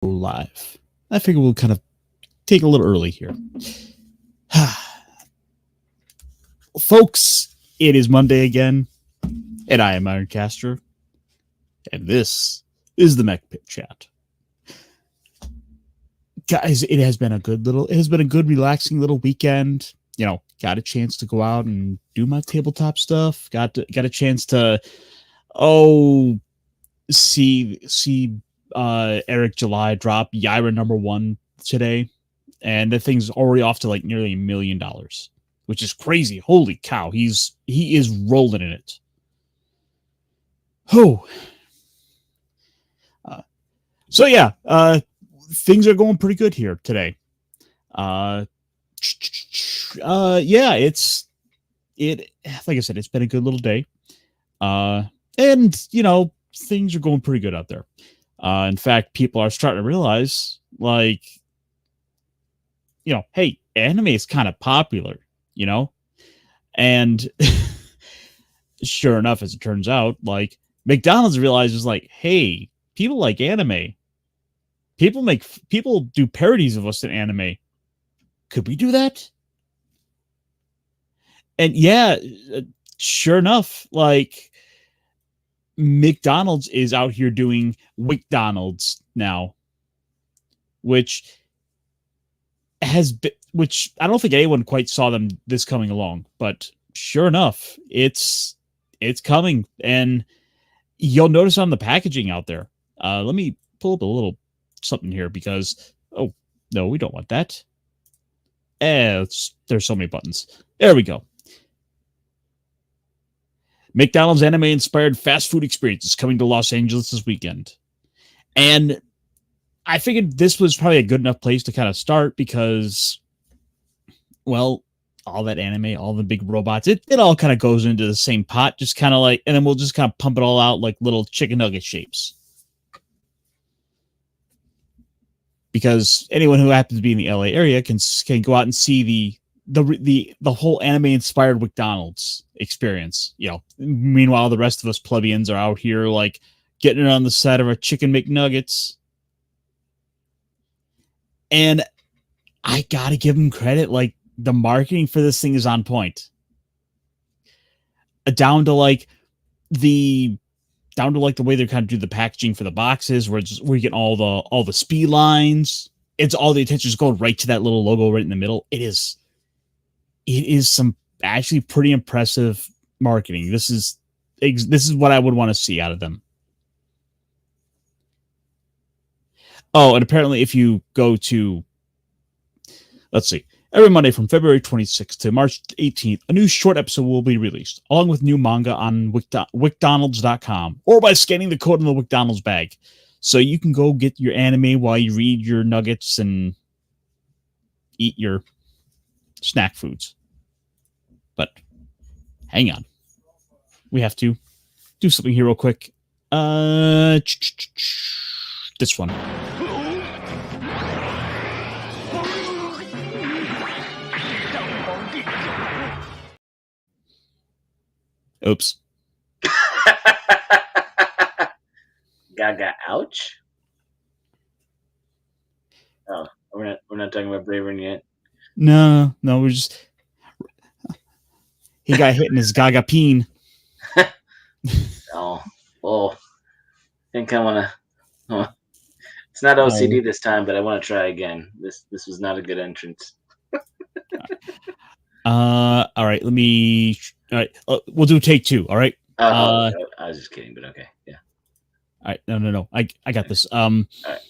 Live. I figure we'll kind of take a little early here. Folks, it is Monday again, and I am Ironcaster, and this is the Mechpit chat. Guys, it has been a good, relaxing little weekend. You know, got a chance to go out and do my tabletop stuff. Got a chance to see Eric July drop Yaira #1 today, and the thing's already off to like nearly $1 million, which is crazy. Holy cow, he is rolling in it. Oh, so yeah, things are going pretty good here today. Yeah, like I said, it's been a good little day. And you know, things are going pretty good out there. In fact, people are starting to realize, like, you know, hey, anime is kind of popular, you know? And sure enough, as it turns out, like, McDonald's realizes, like, hey, people like anime. People do parodies of us in anime. Could we do that? And yeah, sure enough, like, McDonald's is out here doing WickDonald's now, which I don't think anyone quite saw this coming along, but sure enough, it's coming, and you'll notice on the packaging out there. Let me pull up a little something here because, oh no, we don't want that. There's so many buttons. There we go. McDonald's anime-inspired fast food experience is coming to Los Angeles this weekend. And I figured this was probably a good enough place to kind of start because, well, all that anime, all the big robots, it all kind of goes into the same pot, just kind of like, and then we'll just kind of pump it all out like little chicken nugget shapes. Because anyone who happens to be in the LA area can go out and see the whole anime-inspired McDonald's experience. You know, meanwhile, the rest of us plebeians are out here like getting it on the side of our chicken McNuggets. And I gotta give them credit. Like, the marketing for this thing is on point. Down to like the way they kind of do the packaging for the boxes, where you get all the speed lines. It's all the attention is going right to that little logo right in the middle. It is some actually pretty impressive marketing. This is what I would want to see out of them. Oh, and apparently if you go to, let's see, every Monday from February 26th to March 18th, a new short episode will be released, along with new manga on wickdonalds.com or by scanning the code in the McDonald's bag. So you can go get your anime while you read your nuggets and eat your snack foods. But hang on. We have to do something here real quick. This one. Oops. Gaga, ouch. Oh, we're not talking about Bravern yet. No, we're just. He got hit in his Gaga peen. Oh, I think I want to. It's not OCD this time, but I want to try again. This was not a good entrance. All right, let me. All right, we'll do take 2. All right. I was just kidding, but okay, yeah. All right, no, I got this. All right.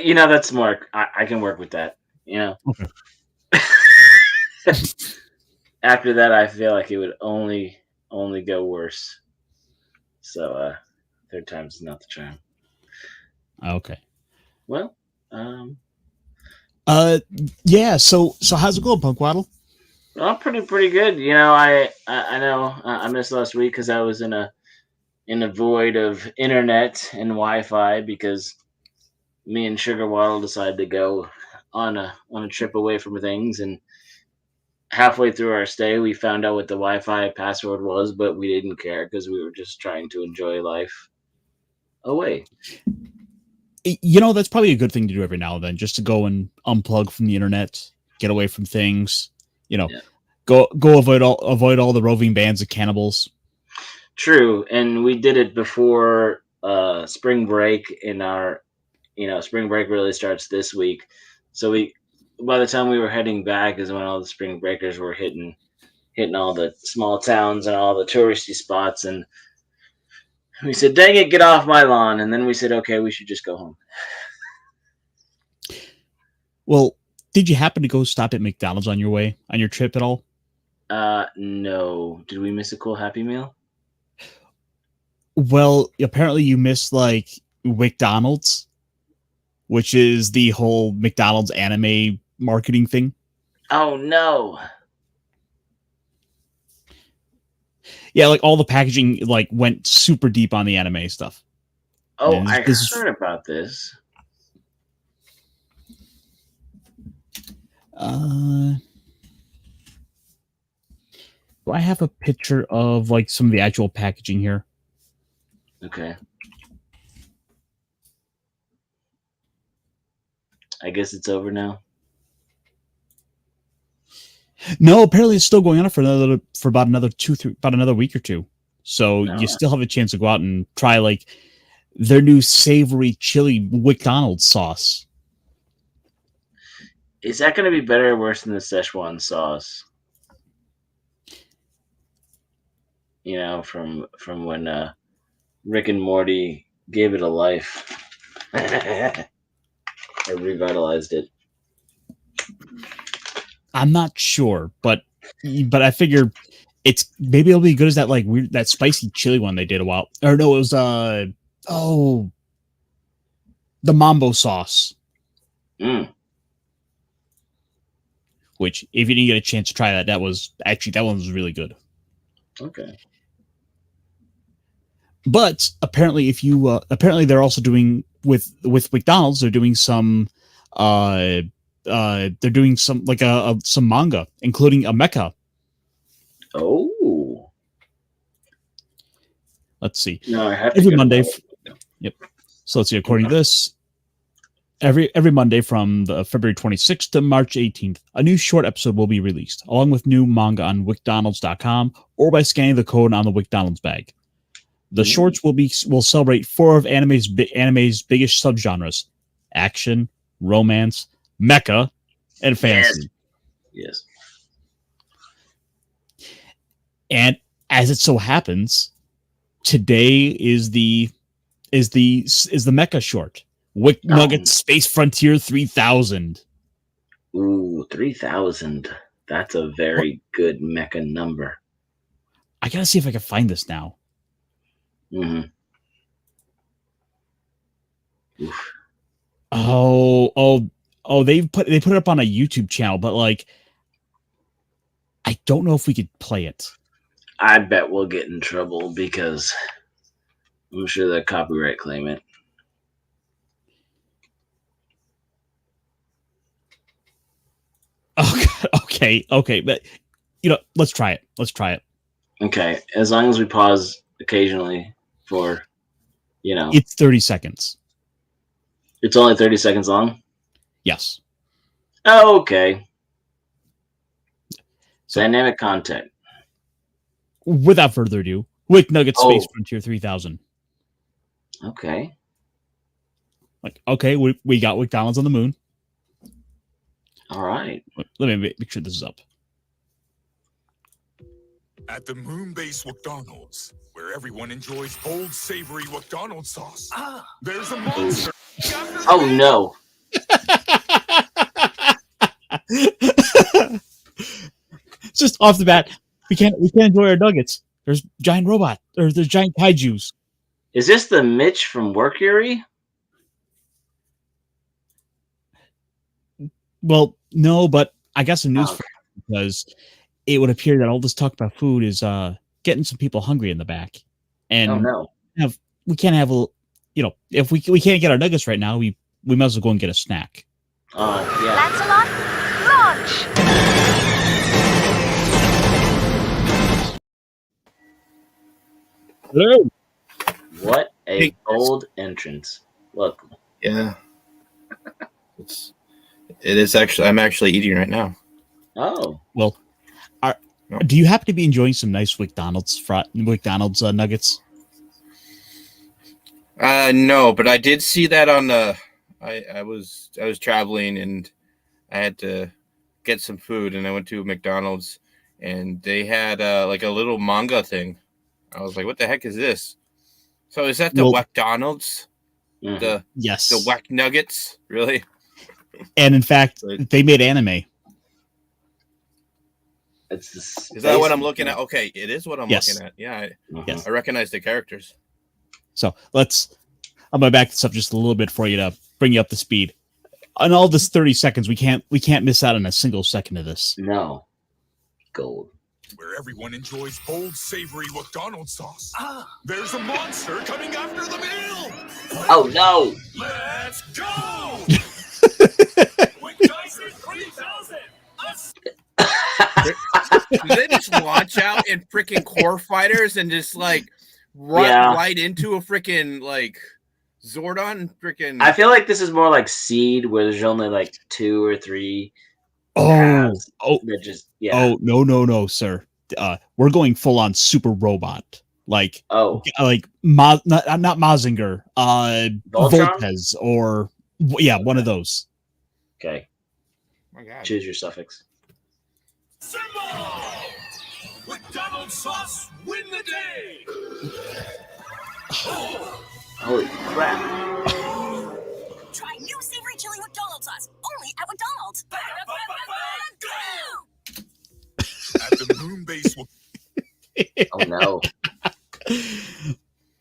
You know, that's more. I can work with that. You know. Okay. After that, I feel like it would only go worse. So, third time's not the charm. Okay. Well, yeah. So how's it going, Punk Waddle? Well, pretty good. You know, I know I missed last week because I was in a void of internet and Wi-Fi because me and Sugar Waddle decided to go on a trip away from things, and halfway through our stay, we found out what the Wi-Fi password was, but we didn't care because we were just trying to enjoy life away. That's probably a good thing to do every now and then, just to go and unplug from the internet, get away from things. Yeah. Go avoid all the roving bands of cannibals. True, and we did it before spring break. In our, spring break really starts this week, so by the time we were heading back is when all the spring breakers were hitting all the small towns and all the touristy spots, and we said, "Dang it, get off my lawn!" And then we said, "Okay, we should just go home." Well, did you happen to go stop at McDonald's on your trip at all? No. Did we miss a cool Happy Meal? Well, apparently you missed like McDonald's, which is the whole McDonald's anime marketing thing. Oh no! Yeah, like all the packaging like went super deep on the anime stuff. Oh, I heard about this. Do I have a picture of like some of the actual packaging here? Okay. I guess it's over now. No, apparently it's still going on for about another week or two. So you still have a chance to go out and try like their new savory chili McDonald's sauce. Is that going to be better or worse than the Szechuan sauce? From when Rick and Morty gave it a life. Or revitalized it. I'm not sure, but I figure maybe it'll be good as that like weird that spicy chili one they did a while. Or no, it was the mambo sauce. Which, if you didn't get a chance to try that, that one was really good. Okay. But apparently, if you apparently they're also doing with McDonald's, they're doing some some manga, including a mecha. Oh. Let's see. No, I have to every Monday. Yep. So let's see. According to this, every Monday from the February 26th to March 18th, a new short episode will be released, along with new manga on wickdonalds.com or by scanning the code on the McDonald's bag. The shorts will celebrate 4 of anime's biggest subgenres: action, romance, mecha, and fantasy. Yes. And as it so happens, today is the mecha short. Wick Nugget Space Frontier 3000. Ooh, 3000. That's a very good mecha number. I gotta see if I can find this now. Mm-hmm. They put it up on a YouTube channel, but like I don't know if we could play it. I bet we'll get in trouble because I'm sure they'll copyright claim it. Okay, but let's try it. Okay, as long as we pause occasionally for, It's 30 seconds. It's only 30 seconds long? Yes. Oh, okay. So, dynamic content. Without further ado, Wick Nugget Space Frontier 3000. Okay. We got McDonald's on the moon. All right. Let me make sure this is up. At the moon-based McDonald's, where everyone enjoys bold, savory McDonald's sauce, there's a monster. Oh no! Just off the bat, we can't enjoy our nuggets. There's giant kaijus. Is this the Mitch from Workury? Well, no, but I got some news for you because it would appear that all this talk about food is getting some people hungry in the back. And we can't have if we can't get our nuggets right now, we might as well go and get a snack. Yeah. Lancelot, launch! Hello. What a Hey. bold entrance. Look. Yeah. It is actually. I'm actually eating right now. Oh. Well, do you happen to be enjoying some nice McDonald's nuggets? No, but I did see that on the. I was traveling and I had to get some food, and I went to McDonald's, and they had like a little manga thing. I was like, "What the heck is this?" So is that the McDonald's? Mhm. Yes. The Wack Nuggets, really? And in fact, they made anime. Is that what I'm looking at? Okay, it is what I'm Yes. looking at. Yeah, Yes. I recognize the characters. So I'm gonna back this up just a little bit for you to bring you up to speed. On all this 30 seconds, we can't miss out on a single second of this. No. Gold. Where everyone enjoys bold, savory McDonald's sauce. There's a monster coming after the meal. Oh no! Let's go! Do they just launch out in freaking core fighters and just like run right into a freaking like Zordon? Freaking. I feel like this is more like Seed, where there's only like 2 or 3. Oh, no, sir. We're going full on super robot, like not Mazinger, Volpez, or one of those. Okay. My God. Choose your suffix. McDonald's sauce, win the day. Holy crap! Try new savory chili McDonald's sauce, only at McDonald's. At the moon base. Oh no!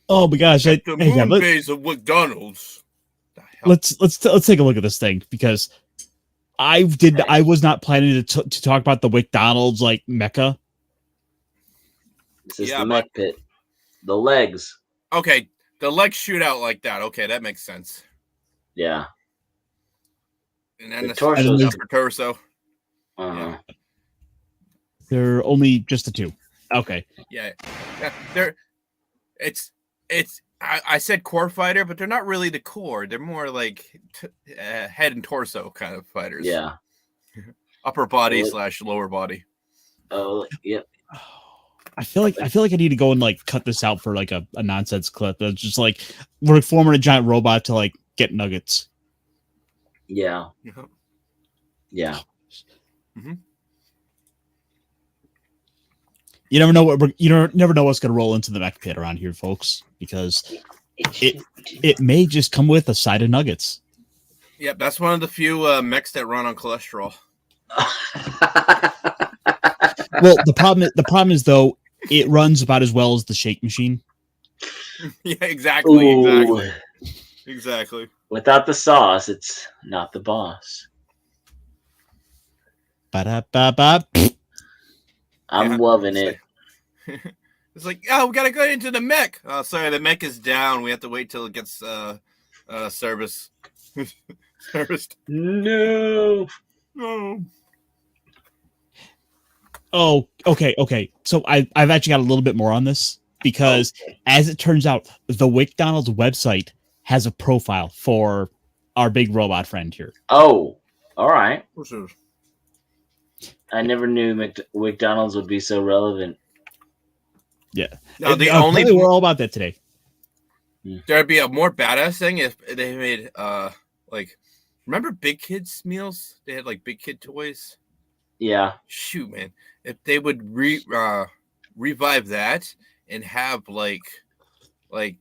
Oh my gosh! At the moon base of McDonald's. Let's take a look at this thing, because I was not planning to talk about the McDonald's like mecha. This is the Mechpit. The legs. Okay, the legs shoot out like that. Okay, that makes sense. Yeah. And then the torso. Yeah. They're only just the 2. Okay. Yeah. I said core fighter, but they're not really the core. They're more like head and torso kind of fighters. Yeah. Upper body / lower body. Oh, yeah. I feel like I need to go and like cut this out for like a nonsense clip. That's just like we're forming a giant robot to like get nuggets. Yeah. Yeah. Mm-hmm. You never know never know what's going to roll into the mech pit around here, folks, because it may just come with a side of nuggets. Yep, that's one of the few mechs that run on cholesterol. Well, the problem is though, it runs about as well as the shake machine. Yeah, exactly. Ooh. Exactly. Without the sauce, it's not the boss. Ba-da-ba-ba. I'm loving it. It's like, oh, we gotta go into the mech. Oh, sorry, the mech is down. We have to wait till it gets serviced. No. Oh, okay. So I've actually got a little bit more on this, because as it turns out, the McDonald's website has a profile for our big robot friend here. Oh, all right. I never knew McDonald's would be so relevant. Yeah. No, we're all about that today. There'd be a more badass thing if they made like, remember Big Kids meals? They had like Big Kid toys. Yeah. Shoot, man. If they would revive that and have like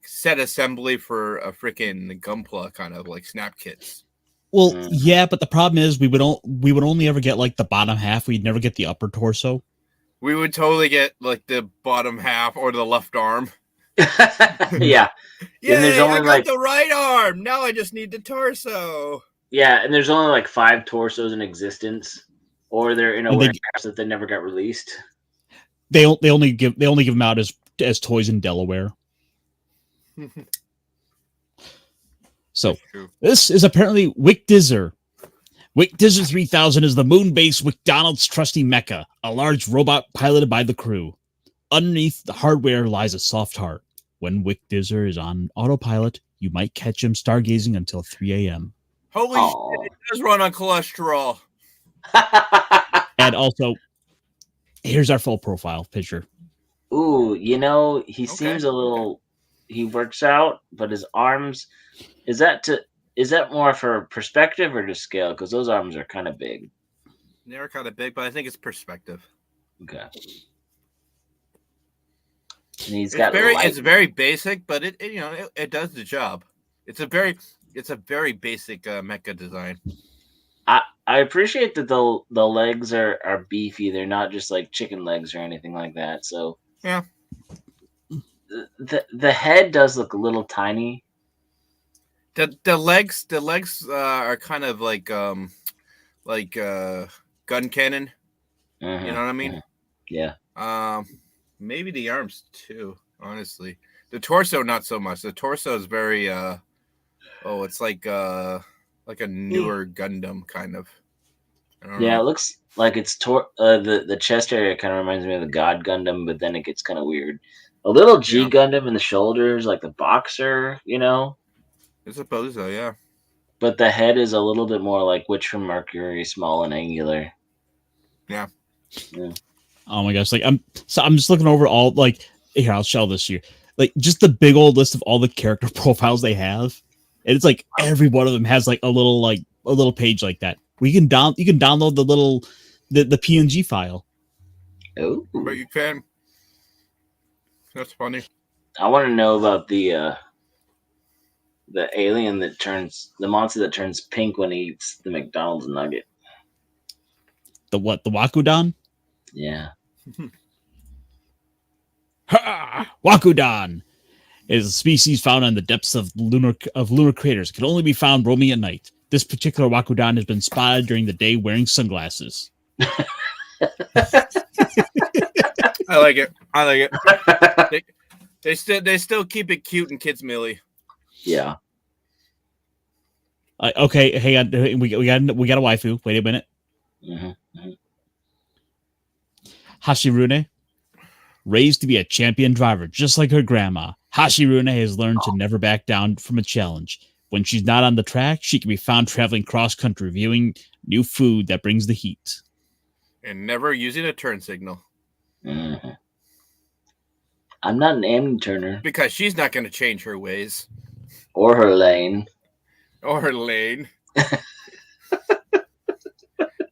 set assembly for a freaking Gunpla kind of like snap kits. Well, yeah, but the problem is we would only ever get like the bottom half. We'd never get the upper torso. We would totally get like the bottom half or the left arm. Yeah. Yeah, I got the right arm. Now I just need the torso. Yeah, and there's only like 5 torsos in existence, or they're in a warehouse that they never got released. They only give them out as toys in Delaware. So this is apparently WickDizzer. WickDizzer 3000 is the moon-based McDonald's trusty mecha, a large robot piloted by the crew. Underneath the hardware lies a soft heart. When Wick Dizzer is on autopilot, you might catch him stargazing until 3 a.m. Holy shit, it does run on cholesterol. And also, here's our full profile picture. Ooh, he seems a little. He works out, but his arms. Is that more for perspective or to scale? Because those arms are kind of big. They're kind of big, but I think it's perspective. Okay. And he's it's very basic, but it does the job. It's a very basic mecha design. I appreciate that the legs are beefy. They're not just like chicken legs or anything like that. So yeah, the head does look a little tiny. The legs are kind of like gun cannon. Mm-hmm. You know what I mean? Yeah. Maybe the arms too. Honestly, the torso not so much. The torso is very it's like a newer Gundam kind of. Yeah, it looks like it's the chest area kind of reminds me of the God Gundam, but then it gets kind of weird. A little G Gundam in the shoulders, like the Boxer, I suppose so, yeah. But the head is a little bit more like Witch from Mercury, small and angular. Yeah. Oh my gosh! I'm just looking over all here. I'll show this here. Just the big old list of all the character profiles they have, and it's like every one of them has a little page like that. You can download the little the PNG file. Oh, but you can. That's funny. I want to know about the alien the monster that turns pink when he eats the McDonald's nugget. The what? The Wakudan? Yeah. Wakudan is a species found in the depths of lunar craters. It can only be found roaming at night. This particular Wakudan has been spotted during the day wearing sunglasses. I like it. They still keep it cute and kids milly. Yeah. Okay, hang on. We got a waifu. Wait a minute. Mm-hmm. Mm-hmm. Hashirune, raised to be a champion driver, just like her grandma. Hashirune has learned to never back down from a challenge. When she's not on the track, she can be found traveling cross-country, viewing new food that brings the heat. And never using a turn signal. Mm-hmm. I'm not an Amity turner. Because she's not going to change her ways. Or her lane.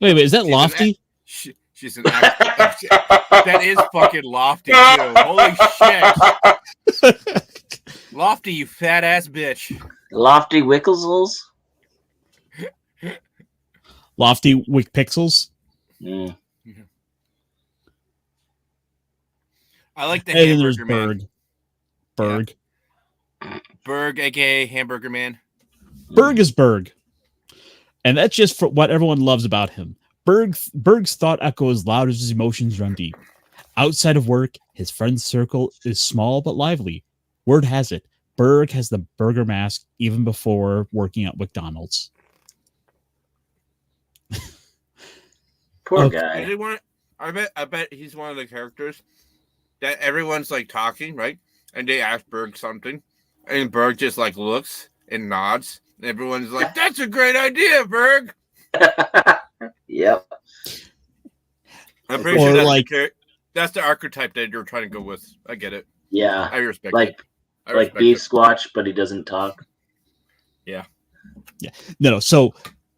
Wait, is that Lofty? She's an actor. That is fucking Lofty, too. Holy shit. Lofty, you fat ass bitch. Lofty Wickles? Lofty Wick Pixels? Mm. I like the hamburger man. Berg. Yeah. Berg, aka Hamburger Man. Berg is Berg. And that's just for what everyone loves about him. Berg's thought echo as loud as his emotions run deep. Outside of work, his friend circle is small but lively. Word has it, Berg has the burger mask even before working at McDonald's. Poor guy. I bet he's one of the characters that everyone's talking, right? And they ask Berg something, and Berg just looks and nods. And everyone's like, "That's a great idea, Berg." Yep. I'm pretty sure that's the archetype that you're trying to go with. I get it. Yeah. I respect it. Like Beef Squatch, but he doesn't talk. Yeah. Yeah. No. So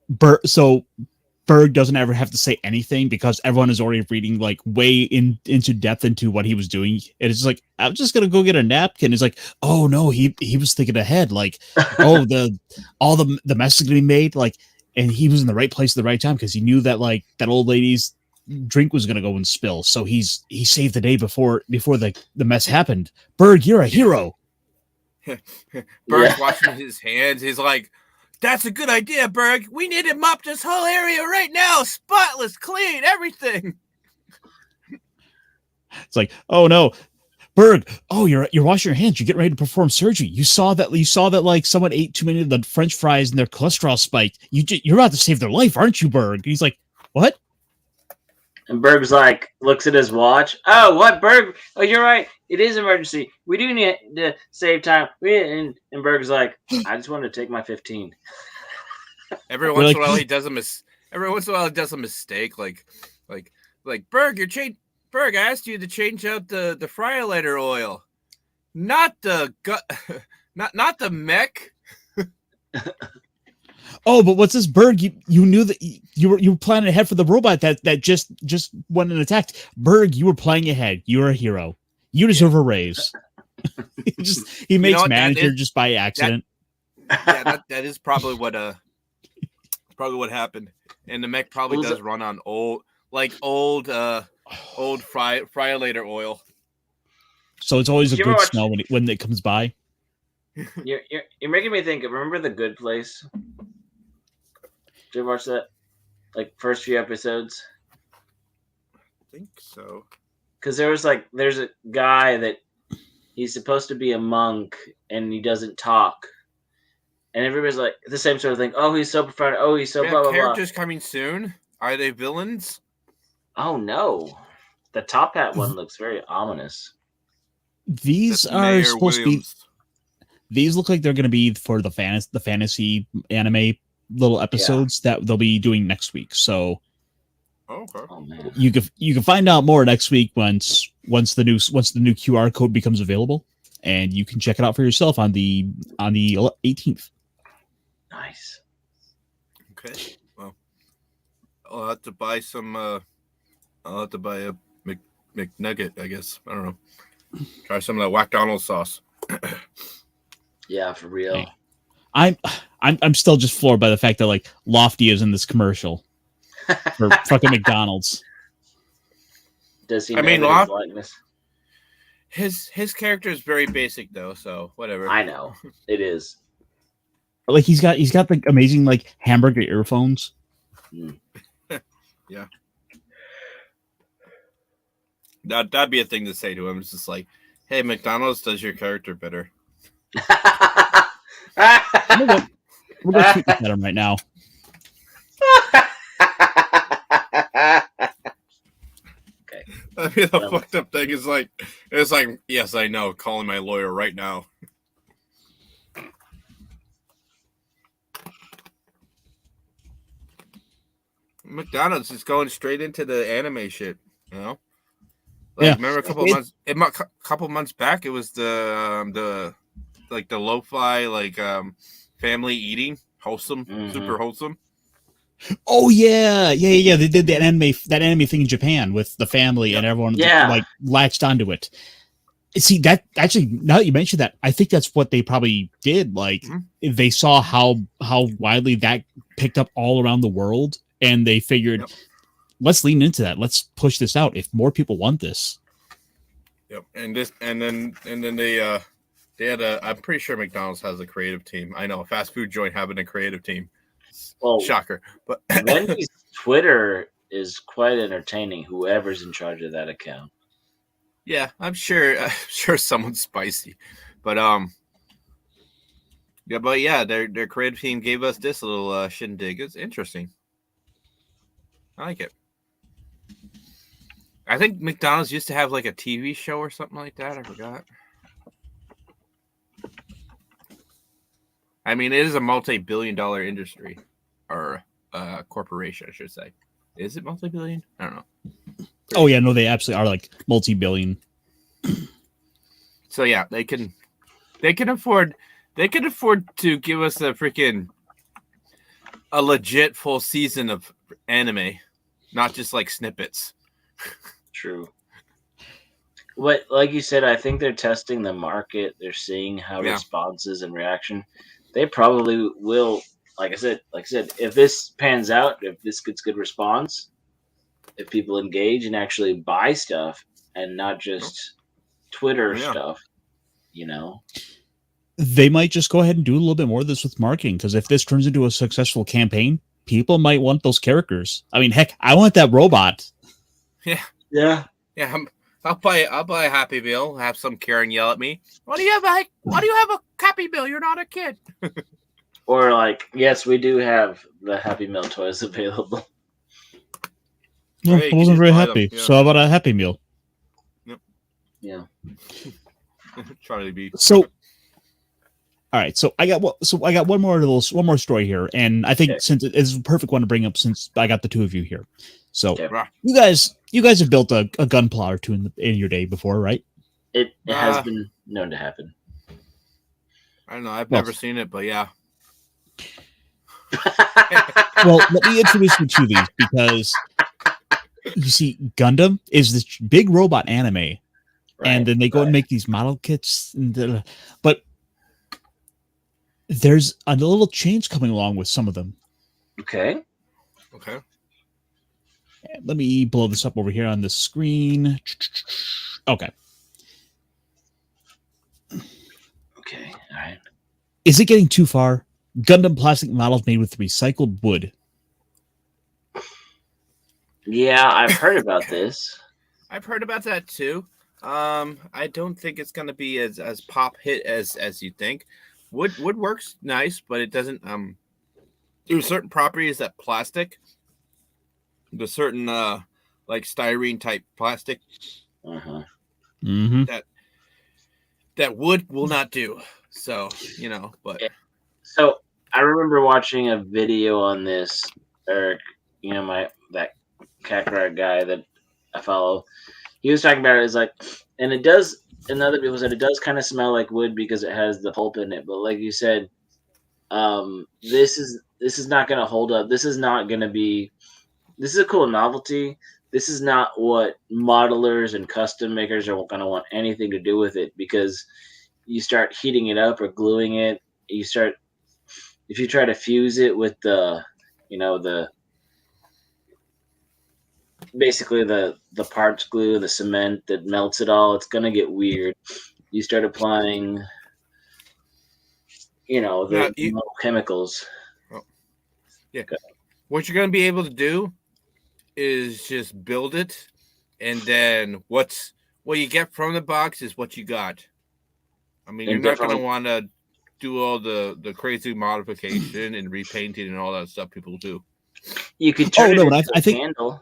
Berg doesn't ever have to say anything because everyone is already reading way into depth into what he was doing. And it's just I'm just gonna go get a napkin. It's oh no, he was thinking ahead. All the mess is gonna be made. And he was in the right place at the right time because he knew that that old lady's drink was gonna go and spill. So he saved the day before the mess happened. Berg, you're a hero. Berg's washing his hands. He's like, "That's a good idea, Berg. We need to mop this whole area right now. Spotless, clean, everything." It's oh no, Berg. Oh, you're washing your hands. You're getting ready to perform surgery. You saw that someone ate too many of the French fries and their cholesterol spiked. You're about to save their life, aren't you, Berg? And he's like, "What?" And Berg's looks at his watch. "Oh, what, Berg? Oh, you're right. it is emergency. We do need to save time. And Berg's like, I just wanted to take my 15. Every once in a while he does a mistake, like Berg, Berg, I asked you to change out the friolator oil, not the not the mech. Oh, but what's this, Berg? You knew that you were planning ahead for the robot that just went and attacked. Berg, you were playing ahead. You're a hero. You deserve a raise. he makes manager just by accident. That is probably what happened. And the mech probably does run on old friolator oil. So it's always a good smell when it comes by. You're making me think. Remember The Good Place? Did you watch that? Like first few episodes? I think so. Because there's a guy that he's supposed to be a monk and he doesn't talk. And everybody's like the same sort of thing. Oh, he's so profound. Oh, he's so blah, blah, blah. Characters coming soon. Are they villains? Oh, no. The Top Hat one looks very ominous. These are supposed to be... These look like they're going to be for the fantasy anime little episodes that they'll be doing next week. So okay. Oh, man. you can find out more next week once the new QR code becomes available, and you can check it out for yourself on the 18th. Nice. Okay. Well, I'll have to buy some. I'll have to buy a McNugget, I guess. I don't know. Try some of that McDonald's sauce. Yeah, for real. Hey, I'm still just floored by the fact that like Lofty is in this commercial for fucking McDonald's. Does he? I mean, likeness? His character is very basic though, so whatever. I know it is. Like he's got the amazing like hamburger earphones. Yeah. That'd be a thing to say to him. It's just like, hey, McDonald's does your character better. We'll go tweet at him right now. Okay. I mean, the fucked up thing is like, yes, I know. Calling my lawyer right now. McDonald's is going straight into the anime shit, you know. Like, yeah. Remember a couple months back, it was the lo-fi family eating, wholesome, super wholesome. Oh yeah. They did that anime thing in Japan with the family and everyone like latched onto it. See, that actually, now that you mentioned that, I think that's what they probably did. Like they saw how widely that picked up all around the world, and they figured, let's lean into that. Let's push this out. If more people want this. Yep. And then they had I'm pretty sure McDonald's has a creative team. I know a fast food joint having a creative team. Well, shocker. But Wendy's Twitter is quite entertaining. Whoever's in charge of that account. Yeah, I'm sure someone's spicy. But their creative team gave us this little shindig. It's interesting. I like it. I think McDonald's used to have like a TV show or something like that. I forgot. I mean, it is a multi-billion-dollar industry, or corporation, I should say. Is it multi-billion? I don't know. Oh yeah, no, they absolutely are like multi-billion. So yeah, they can afford to give us a legit full season of anime, not just like snippets. True. What, like you said, I think they're testing the market. They're seeing how responses and reaction. They probably will. Like I said, if this pans out, if this gets good response, if people engage and actually buy stuff and not just Twitter stuff, you know, they might just go ahead and do a little bit more of this with marketing. Because if this turns into a successful campaign, people might want those characters. I mean, heck, I want that robot. Yeah. I'll buy a Happy Meal. Have some Karen yell at me. Why do you have a Happy Meal? You're not a kid. Or like, yes, we do have the Happy Meal toys available. No, I wasn't very happy. So how about a Happy Meal? Yep. Yeah. Charlie B. So, all right. So I got one more story here, and I think Okay. since it's a perfect one to bring up since I got the two of you here. So Okay. you guys have built a gun plow or two in your day before, right? It has been known to happen. I don't know. I've Well- never seen it, but yeah. Well, let me introduce you to these because you see, Gundam is this big robot anime, and then they go and make these model kits, but there's a little change coming along with some of them. Okay. Okay. Let me blow this up over here on the screen. Okay. Okay. All right. Is it getting too far? Gundam plastic models made with recycled wood. Yeah, I've heard about this. I've heard about that too. I don't think it's gonna be as pop hit as you think. Wood works nice, but it doesn't. There's certain properties that plastic. There's certain like styrene type plastic Uh-huh. Mm-hmm. that wood will not do. So but So I remember watching a video on this, Eric. That Kakarot guy that I follow. He was talking about it. It's like, and it does. And other people said it does kind of smell like wood because it has the pulp in it. But like you said, this is not going to hold up. This is not going to be. This is a cool novelty. This is not what modelers and custom makers are going to want anything to do with it, because you start heating it up or gluing it. If you try to fuse it with basically the parts glue, the cement that melts it all, it's gonna get weird. You start applying, the chemicals. Yeah. What you're gonna be able to do is just build it, and then what you get from the box is what you got. I mean, you're not gonna want to do all the crazy modification and repainting and all that stuff people do. You could turn it into I think candle.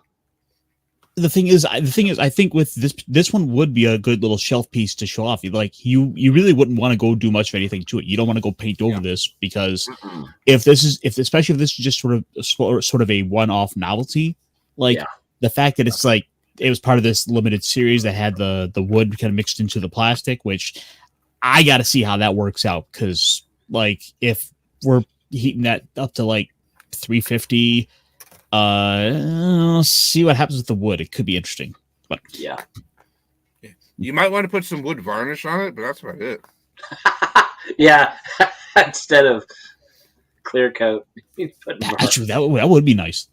the thing is, I think with this one would be a good little shelf piece to show off. Like you really wouldn't want to go do much of anything to it. You don't want to go paint over this, because especially if this is just sort of a one-off novelty, like the fact that it's like it was part of this limited series that had the wood kind of mixed into the plastic, which I got to see how that works out, because like if we're heating that up to like 350. See what happens with the wood. It could be interesting, but yeah. You might want to put some wood varnish on it, but that's about it. Yeah, instead of clear coat, you put actually that would be nice.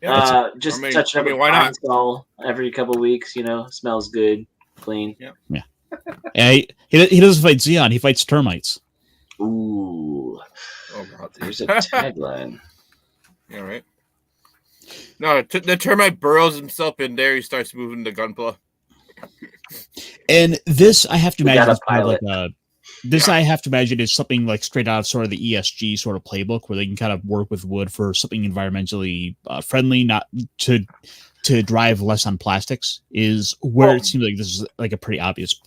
Yeah, just touch it up with why not? Pine-Sol every couple of weeks. Smells good, clean. Yeah. He doesn't fight Xeon. He fights termites. Ooh, oh god, there's a tagline. Yeah, right. No, the termite burrows himself in there. He starts moving the gunpla. And this, I have to imagine, is kind of pilot. like I have to imagine is something like straight out of sort of the ESG sort of playbook, where they can kind of work with wood for something environmentally friendly, not to drive less on plastics. Is where it seems like this is like a pretty obvious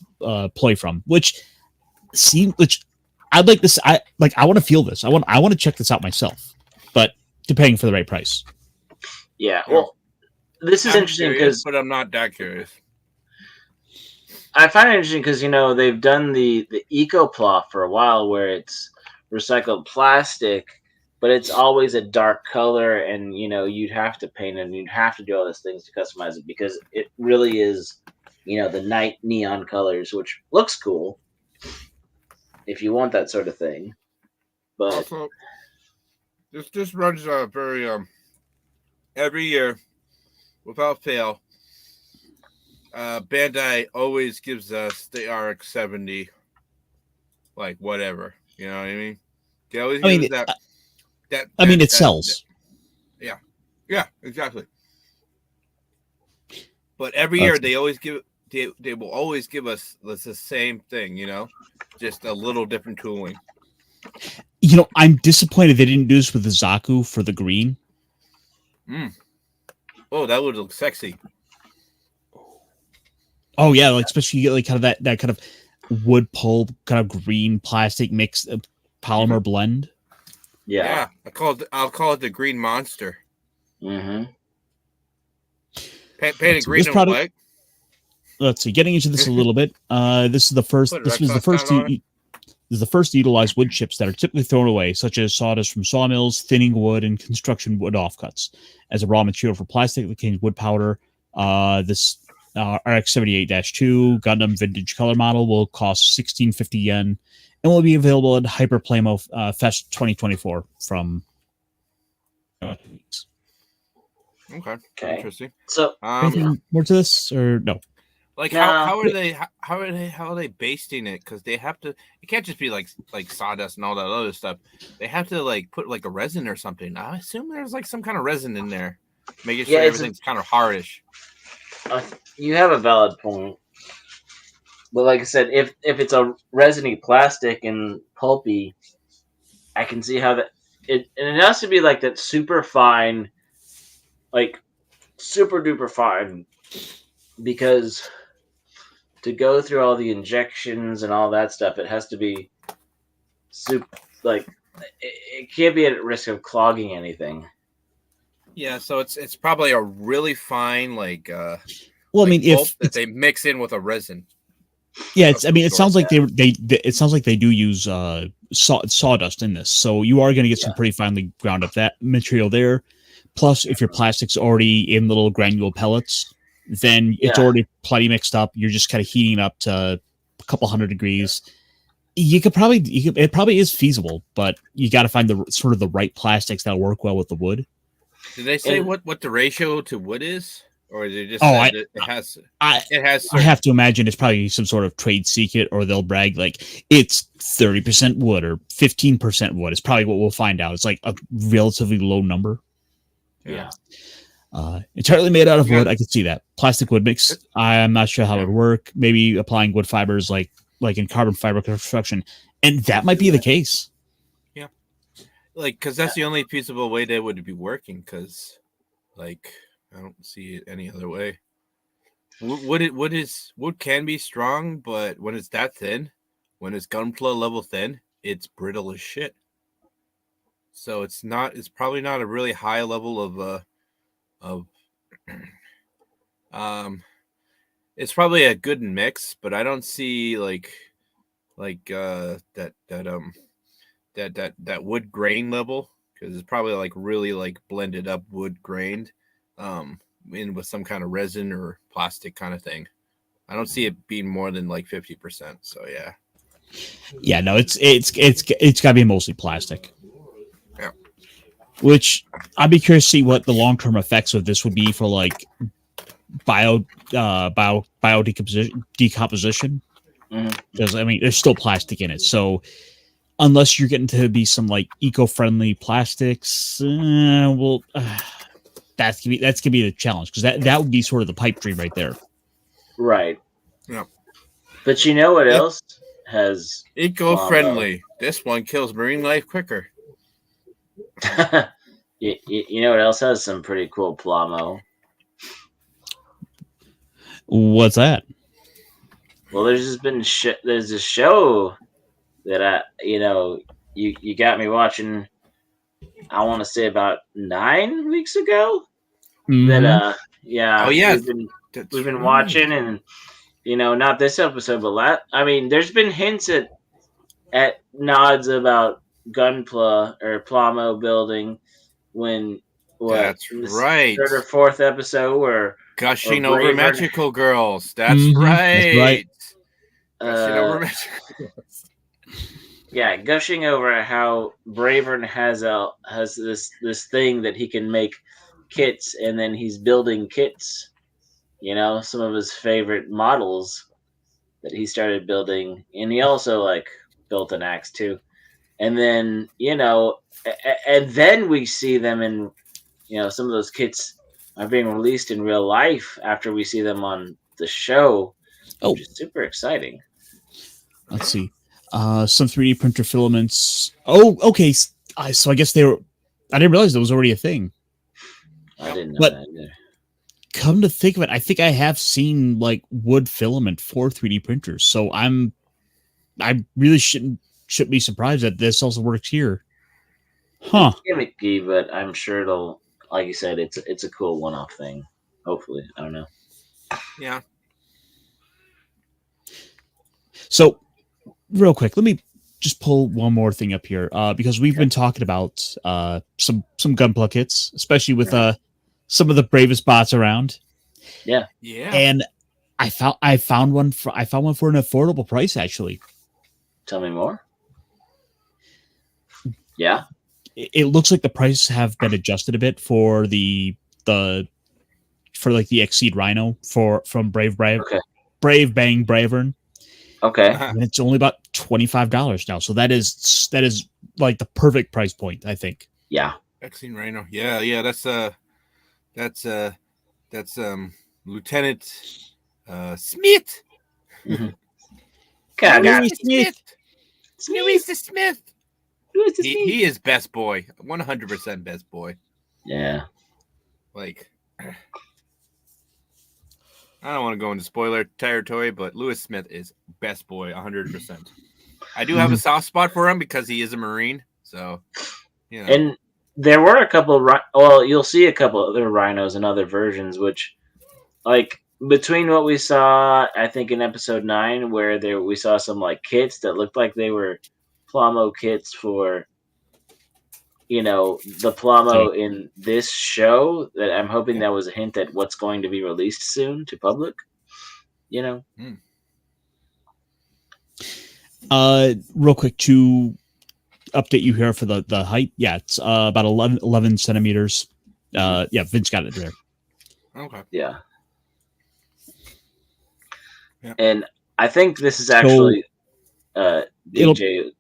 ploy from, which I'd like this. I want to feel this. I want to check this out myself, but depending for the right price. Yeah, well, this is interesting because, but I'm not that curious. I find it interesting because they've done the EcoPlaw for a while, where it's recycled plastic, but it's always a dark color, and you'd have to paint it and you'd have to do all those things to customize it, because it really is the night neon colors, which looks cool if you want that sort of thing. But also, this runs very every year without fail. Bandai always gives us the RX-70, like whatever, you know what I mean? They always give us that. It sells. Yeah, exactly. But every year they always give. They will always give us the same thing, just a little different tooling. I'm disappointed they didn't do this with the Zaku for the green. Oh, that would look sexy. Oh yeah, like especially you get like kind of that kind of wood pulp, kind of green plastic mix, polymer blend. Yeah. I'll call it the green monster. Mm-hmm. Painted green and white. Let's see. Getting into this a little bit. This is the first. Put This red was the sauce first. down on This is the first to utilize wood chips that are typically thrown away, such as sawdust from sawmills, thinning wood, and construction wood offcuts, as a raw material for plastic that contains wood powder. This RX-78-2 Gundam Vintage Color model will cost 1650 yen and will be available at Hyper Playmo Fest 2024 from. Okay. Interesting. So Anything more to this or no? Like No. how are they basting it? Because they have to. It can't just be like sawdust and all that other stuff. They have to like put like a resin or something. I assume there's like some kind of resin in there, making sure everything's kind of hardish. You have a valid point, but like I said, if it's a resiny plastic and pulpy, I can see how it has to be like that super fine, like super duper fine, because to go through all the injections and all that stuff, it has to be super, like it can't be at risk of clogging anything. Yeah, so it's probably a really fine like well, I mean, pulp if that they mix in with a resin. Yeah, it's. I mean, it sounds like it sounds like they do use sawdust in this, so you are going to get some pretty finely ground up that material there. Plus, if your plastic's already in little granule pellets, then it's already plenty mixed up. You're just kind of heating up to a couple hundred degrees. It probably is feasible, but you got to find the sort of the right plastics that'll work well with the wood. Did they say what the ratio to wood is? Or they just it has. I have to imagine it's probably some sort of trade secret, or they'll brag like it's 30% wood or 15% wood. It's probably what we'll find out. It's like a relatively low number. Yeah. Entirely made out of wood. I can see that. Plastic wood mix. I'm not sure how it would work. Maybe applying wood fibers like in carbon fiber construction, and that might be the case. Yeah, like because that's the only feasible way they would be working. Because, like. I don't see it any other way. Wood can be strong, but when it's that thin, when it's gunpla level thin, it's brittle as shit. So it's probably not a really high level of it's probably a good mix, but I don't see that wood grain level, because it's probably like really like blended up wood grained. In with some kind of resin or plastic kind of thing. I don't see it being more than like 50%. So yeah. Yeah, no, it's gotta be mostly plastic. Yeah. Which I'd be curious to see what the long term effects of this would be for like bio decomposition. Because I mean there's still plastic in it. So unless you're getting to be some like eco-friendly plastics, that's gonna be the challenge, because that would be sort of the pipe dream right there. Right. Yeah. But you know what else has eco-friendly? This one kills marine life quicker. you know what else has some pretty cool plamo? What's that? Well, there's just been there's a show that you got me watching. I want to say about 9 weeks ago. That we've been watching, and not this episode, but there's been hints at nods about Gunpla or Plamo building when that's right, third or fourth episode where gushing over magical girls. That's right. Gushing over magical girls. Yeah, gushing over how Bravern has this thing that he can make kits, and then he's building kits. Some of his favorite models that he started building, and he also built an axe too. And then and then we see them in some of those kits are being released in real life after we see them on the show. Which is super exciting. Let's see. Some 3D printer filaments. Oh, okay. So I guess they were. I didn't realize that was already a thing. I didn't know but that either. come to think of it, I think I have seen like wood filament for 3D printers, so I really shouldn't be surprised that this also works here. Huh. It's gimmicky, but I'm sure it'll, like you said, it's a cool one-off thing. Hopefully, I don't know. Yeah. So, real quick, let me just pull one more thing up here, because we've been talking about some gunpla kits, especially with some of the bravest bots around. Yeah. And I found one for an affordable price, actually. Tell me more. Yeah. It looks like the prices have been adjusted a bit for the like the Exceed Rhino from Brave Bang Bravern. Okay. And it's only about $25 now. So that is like the perfect price point, I think. Yeah. Exceed Rhino. Yeah. That's Lieutenant Smith. Mm-hmm. Louis Smith. He is best boy. 100% best boy. Yeah. Like, I don't want to go into spoiler territory, but Lewis Smith is best boy 100%. I do have a soft spot for him because he is a Marine. So, you know. And there were a couple. Well, you'll see a couple other rhinos and other versions, which, like, between what we saw, I think in episode 9, where we saw some like kits that looked like they were Plamo kits for, the Plamo in this show. That I'm hoping that was a hint at what's going to be released soon to public. Real quick to update you here for the height. Yeah, it's about 11 centimeters. Yeah, Vince got it there. Okay. Yeah. And I think this is actually DJ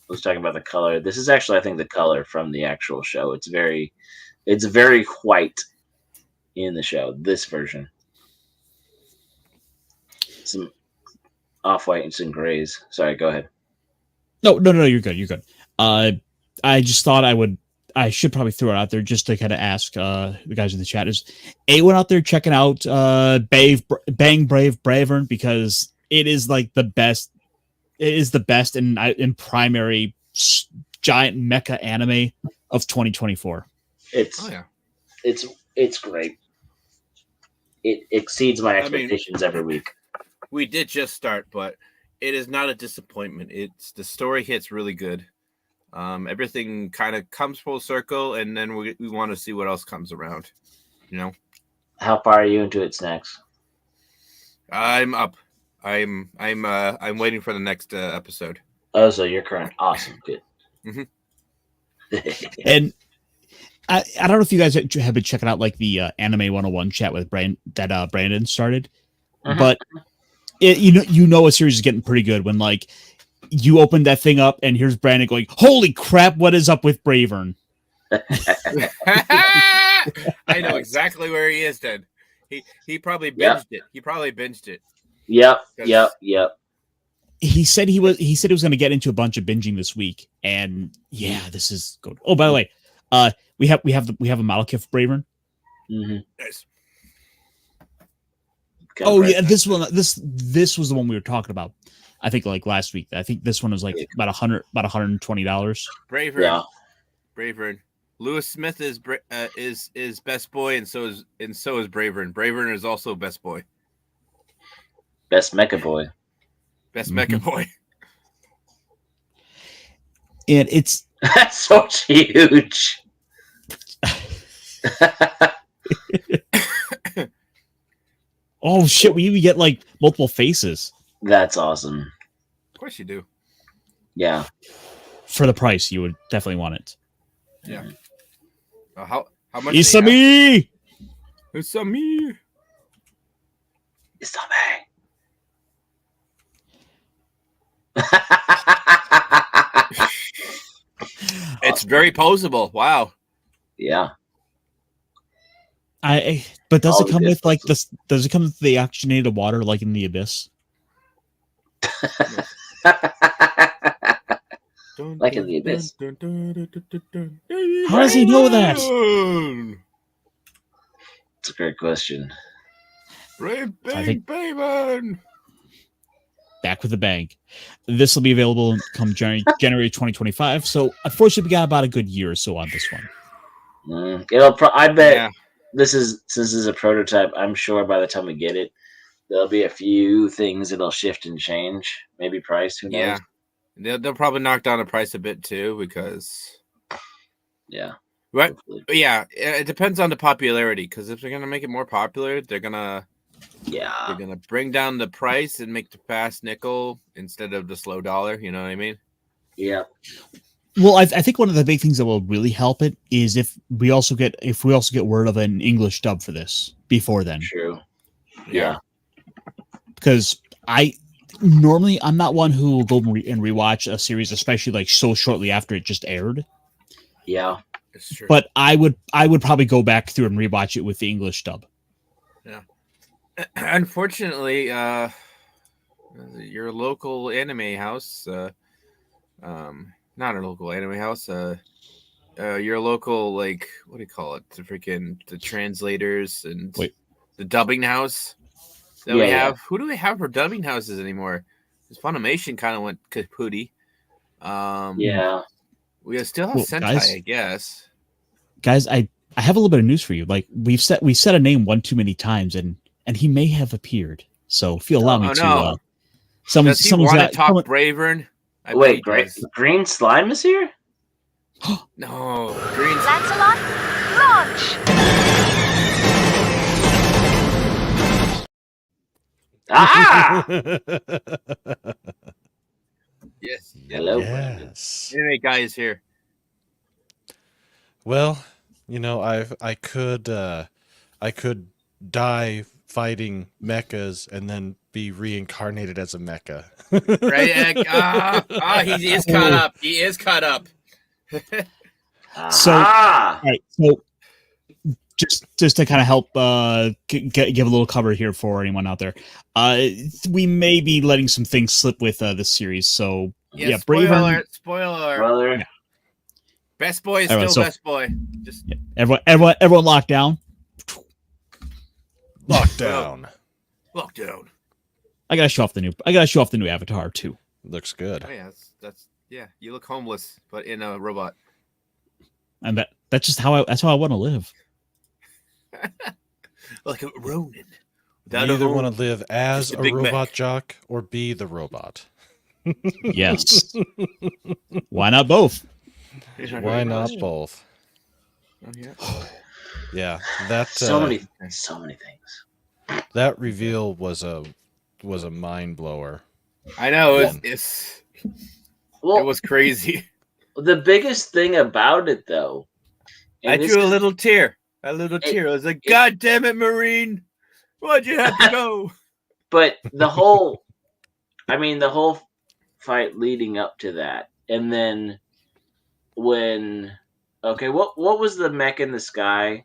was talking about the color. This is actually, I think, the color from the actual show. It's very white in the show. This version, some off-white and some grays. Sorry, go ahead. No, you're good. You're good. I just thought I should probably throw it out there just to kind of ask the guys in the chat, is anyone out there checking out Bang Brave Bravern, because it is like the best. It is the best in primary giant mecha anime of 2024. It's great. It exceeds my expectations every week. We did just start, but it is not a disappointment. The story hits really good. Everything kind of comes full circle, and then we want to see what else comes around. How far are you into it, Snacks? I'm up. I'm waiting for the next episode. Oh, so you're current. Awesome. Good. And I don't know if you guys have been checking out like the Anime 101 chat with Brandon started, but a series is getting pretty good when like you open that thing up and here's Brandon going, "Holy crap, what is up with Bravern?" I know exactly where he is. Then he probably binged it. He probably binged it. Yep. He said he was going to get into a bunch of binging this week, and yeah, this is good. Oh, by the way, we have a model kit for Bravern. Mm-hmm. Nice. Oh yeah, this was the one we were talking about. I think like last week. I think this one was like about $120. Bravern. Yeah. Bravern. Lewis Smith is best boy, and so is Bravern. Bravern is also best boy. Best mecha boy. Best mecha boy. And it's that's so huge. Oh shit, we even get like multiple faces. That's awesome. Of course you do. Yeah. For the price, you would definitely want it. Yeah. How much? Isami! Isami! It's very posable. Wow. Yeah. But does it come with like this? Does it come with the oxygenated water like in the Abyss? Like in the Abyss. How does he know that? That's a great question. Brave I think- Bateman. Back with a bang. This will be available come January 2025. So unfortunately, we got about a good year or so on this one. I bet Yeah. since this is a prototype, I'm sure by the time we get it, there'll be a few things that'll shift and change. Maybe price, who knows? Yeah. They'll probably knock down the price a bit too because Yeah. right. Hopefully. But yeah, it depends on the popularity because if they're gonna make it more popular, they're gonna bring down the price and make the fast nickel instead of the slow dollar. You know what I mean? Yeah. Well, I think one of the big things that will really help it is if we also get word of an English dub for this before then. True. Yeah. Because I'm not one who will go and rewatch a series, especially like so shortly after it just aired. Yeah. It's true. But I would probably go back through and rewatch it with the English dub. Yeah. Unfortunately, your local anime house, not a local anime house, your local, like, what do you call it? The translators and the dubbing house that we have. Who do we have for dubbing houses anymore? Because Funimation kind of went kapooty. Yeah. We still have Sentai, I guess. Guys, I have a little bit of news for you. Like we said a name one too many times, and he may have appeared. So if you allow me to, No. someone's Does he want to talk Bravern? Wait, Green Slime is here? No, Green Lancelot, launch! Ah! Yes. Hello. Yes. Anime guy is here. Well, I could die fighting mechas and then be reincarnated as a mecha. Right? He is caught up. He is caught up. So, all right. So, just to kind of help give a little cover here for anyone out there, we may be letting some things slip with this series. So, yeah, spoiler alert. Yeah. Best boy is Everyone, still best boy. Just everyone locked down. Lockdown. Lockdown. I gotta show off the new avatar too. Looks good. Oh yeah, that's you look homeless, but in a robot. And that's just how I want to live. Like a Ronin. You either want to live as a robot jock or be the robot. Yes. Why not both? Why not both? Oh, yeah. Yeah, that so many things. That reveal was a mind blower. I know it was crazy. The biggest thing about it, though, I drew a little tear. I was like, "God damn it, Marine! Why'd you have to go?" But the whole fight leading up to that, and then what was the mech in the sky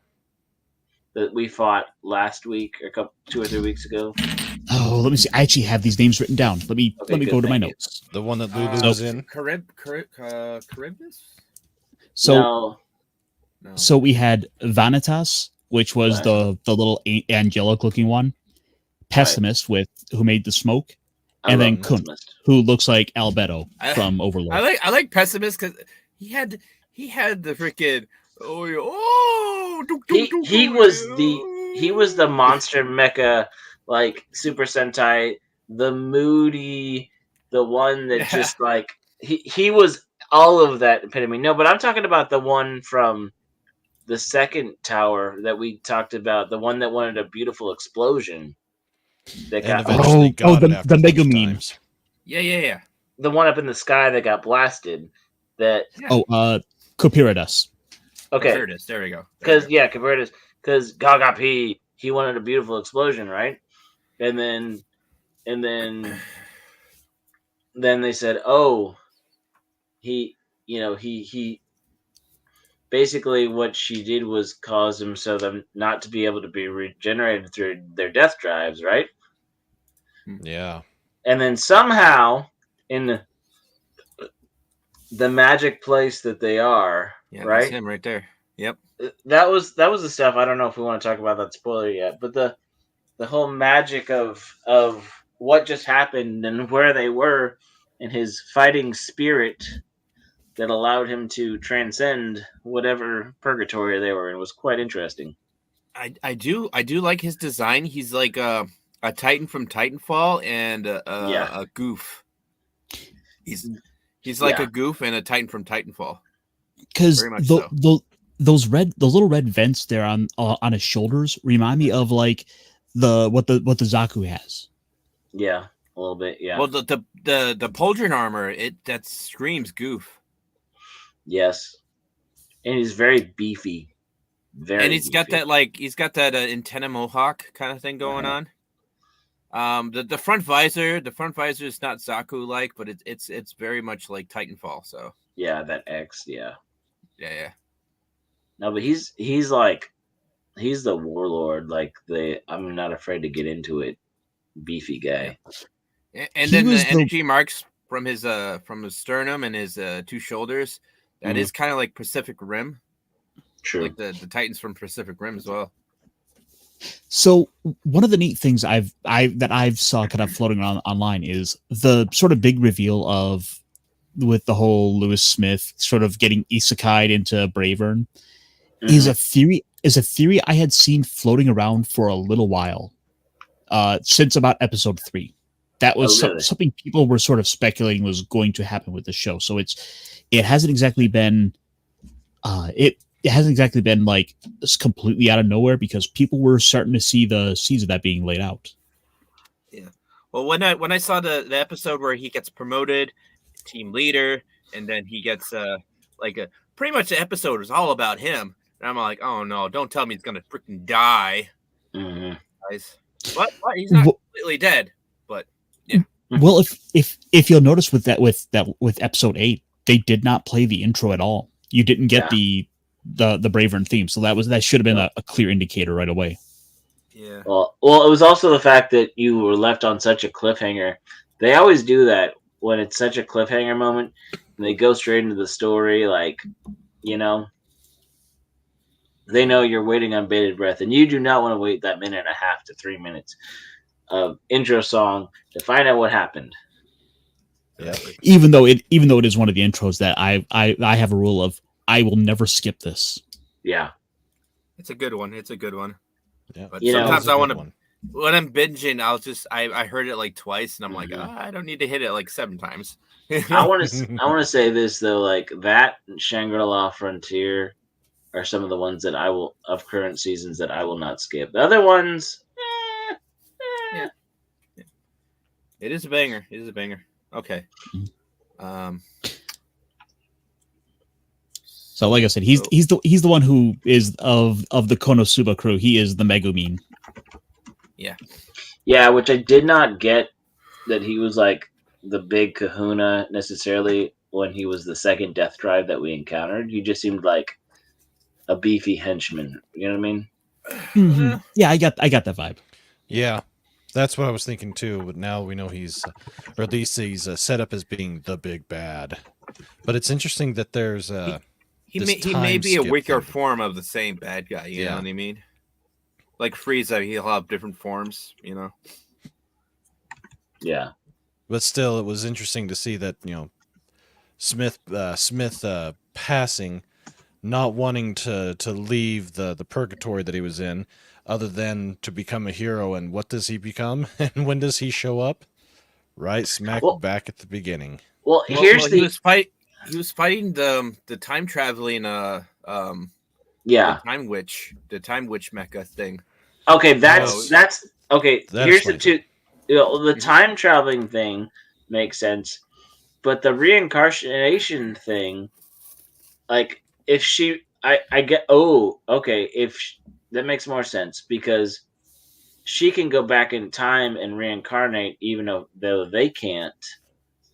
that we fought last week or 2 or 3 weeks ago? Oh, let me see. I actually have these names written down. Let me go to my notes. The one that Lulu was in. Charybdis? So No. So we had Vanitas, which was the little angelic looking one, Pessimist who made the smoke, and then Kunt, who looks like Albedo from Overlord. I like Pessimist because he had the freaking he was the monster mecha, like Super Sentai, the moody, the one that just like he was all of that epitome. No, but I'm talking about the one from the second tower that we talked about, the one that wanted a beautiful explosion. That got the Megamine. Yeah. The one up in the sky that got blasted. Copiridas. Okay. Copiridas, there we go. Copiridas. Because Gaga P, he wanted a beautiful explosion, right? And then they said, "Oh, he basically what she did was cause them not to be able to be regenerated through their death drives, right?" Yeah. And then somehow in the magic place that they are, yeah, right? That's him right there. Yep. That was the stuff. I don't know if we want to talk about that spoiler yet, but the whole magic of what just happened and where they were and his fighting spirit that allowed him to transcend whatever purgatory they were in was quite interesting. I do like his design. He's like a Titan from Titanfall and a goof. He's like a goof and a Titan from Titanfall. Because Very much so. those little red vents there on his shoulders remind me of like what the Zaku has. Yeah, a little bit. Yeah. Well, the pauldron armor that screams goof. Yes, and he's very beefy. Very. And he's beefy. got that antenna mohawk kind of thing going on. The front visor is not Zaku like, but it's very much like Titanfall. So yeah, that X. Yeah. No, but he's the warlord. Like I'm not afraid to get into it. Beefy guy. Yeah. And then the energy marks from his sternum and his two shoulders. That is kind of like Pacific Rim. True. Like the Titans from Pacific Rim as well. So one of the neat things I've saw kind of floating around online is the sort of big reveal with the whole Lewis Smith sort of getting isekai'd into Bravern is a theory I had seen floating around for a little while, since about episode 3. That was something people were sort of speculating was going to happen with the show. So it hasn't exactly been it hasn't exactly been like completely out of nowhere, because people were starting to see the seeds of that being laid out. Yeah. Well, when I saw the episode where he gets promoted team leader, and then he gets pretty much the episode was all about him, and I'm like, oh no, don't tell me he's gonna freaking die. Guys. But he's not completely dead. But yeah. Well, if you'll notice with episode 8, they did not play the intro at all. You didn't get the Bravern theme, so that should have been a clear indicator right away. Yeah. Well, it was also the fact that you were left on such a cliffhanger. They always do that when it's such a cliffhanger moment, and they go straight into the story. Like, they know you're waiting on bated breath, and you do not want to wait that 1.5 to 3 minutes of intro song to find out what happened. Yeah. Even though it is one of the intros that I have a rule of, I will never skip this. Yeah. It's a good one. Yeah. But sometimes I want to, when I'm binging, I heard it like twice, and I'm like, I don't need to hit it like 7 times. I want to say this though, like that and Shangri-La Frontier are some of the ones that of current seasons that I will not skip. The other ones, yeah. It is a banger. Okay. So, like I said, he's the one who is of the Konosuba crew. He is the Megumin. Yeah. Yeah, which I did not get that he was like the big kahuna necessarily when he was the second death drive that we encountered. He just seemed like a beefy henchman. You know what I mean? Mm-hmm. Yeah, I got that vibe. Yeah, that's what I was thinking too. But now we know he's, or at least he's set up as being the big bad. But it's interesting that there's he may be a weaker form of the same bad guy. You know what I mean? Like Frieza, he'll have different forms. Yeah. But still, it was interesting to see that Smith passing, not wanting to leave the purgatory that he was in, other than to become a hero. And what does he become? And when does he show up? Right smack back at the beginning. Well, he was fighting the time traveling the time witch mecha thing. Okay, that's okay. Here's the two. The time traveling thing makes sense, but the reincarnation thing, like if I get that makes more sense, because she can go back in time and reincarnate even though they can't.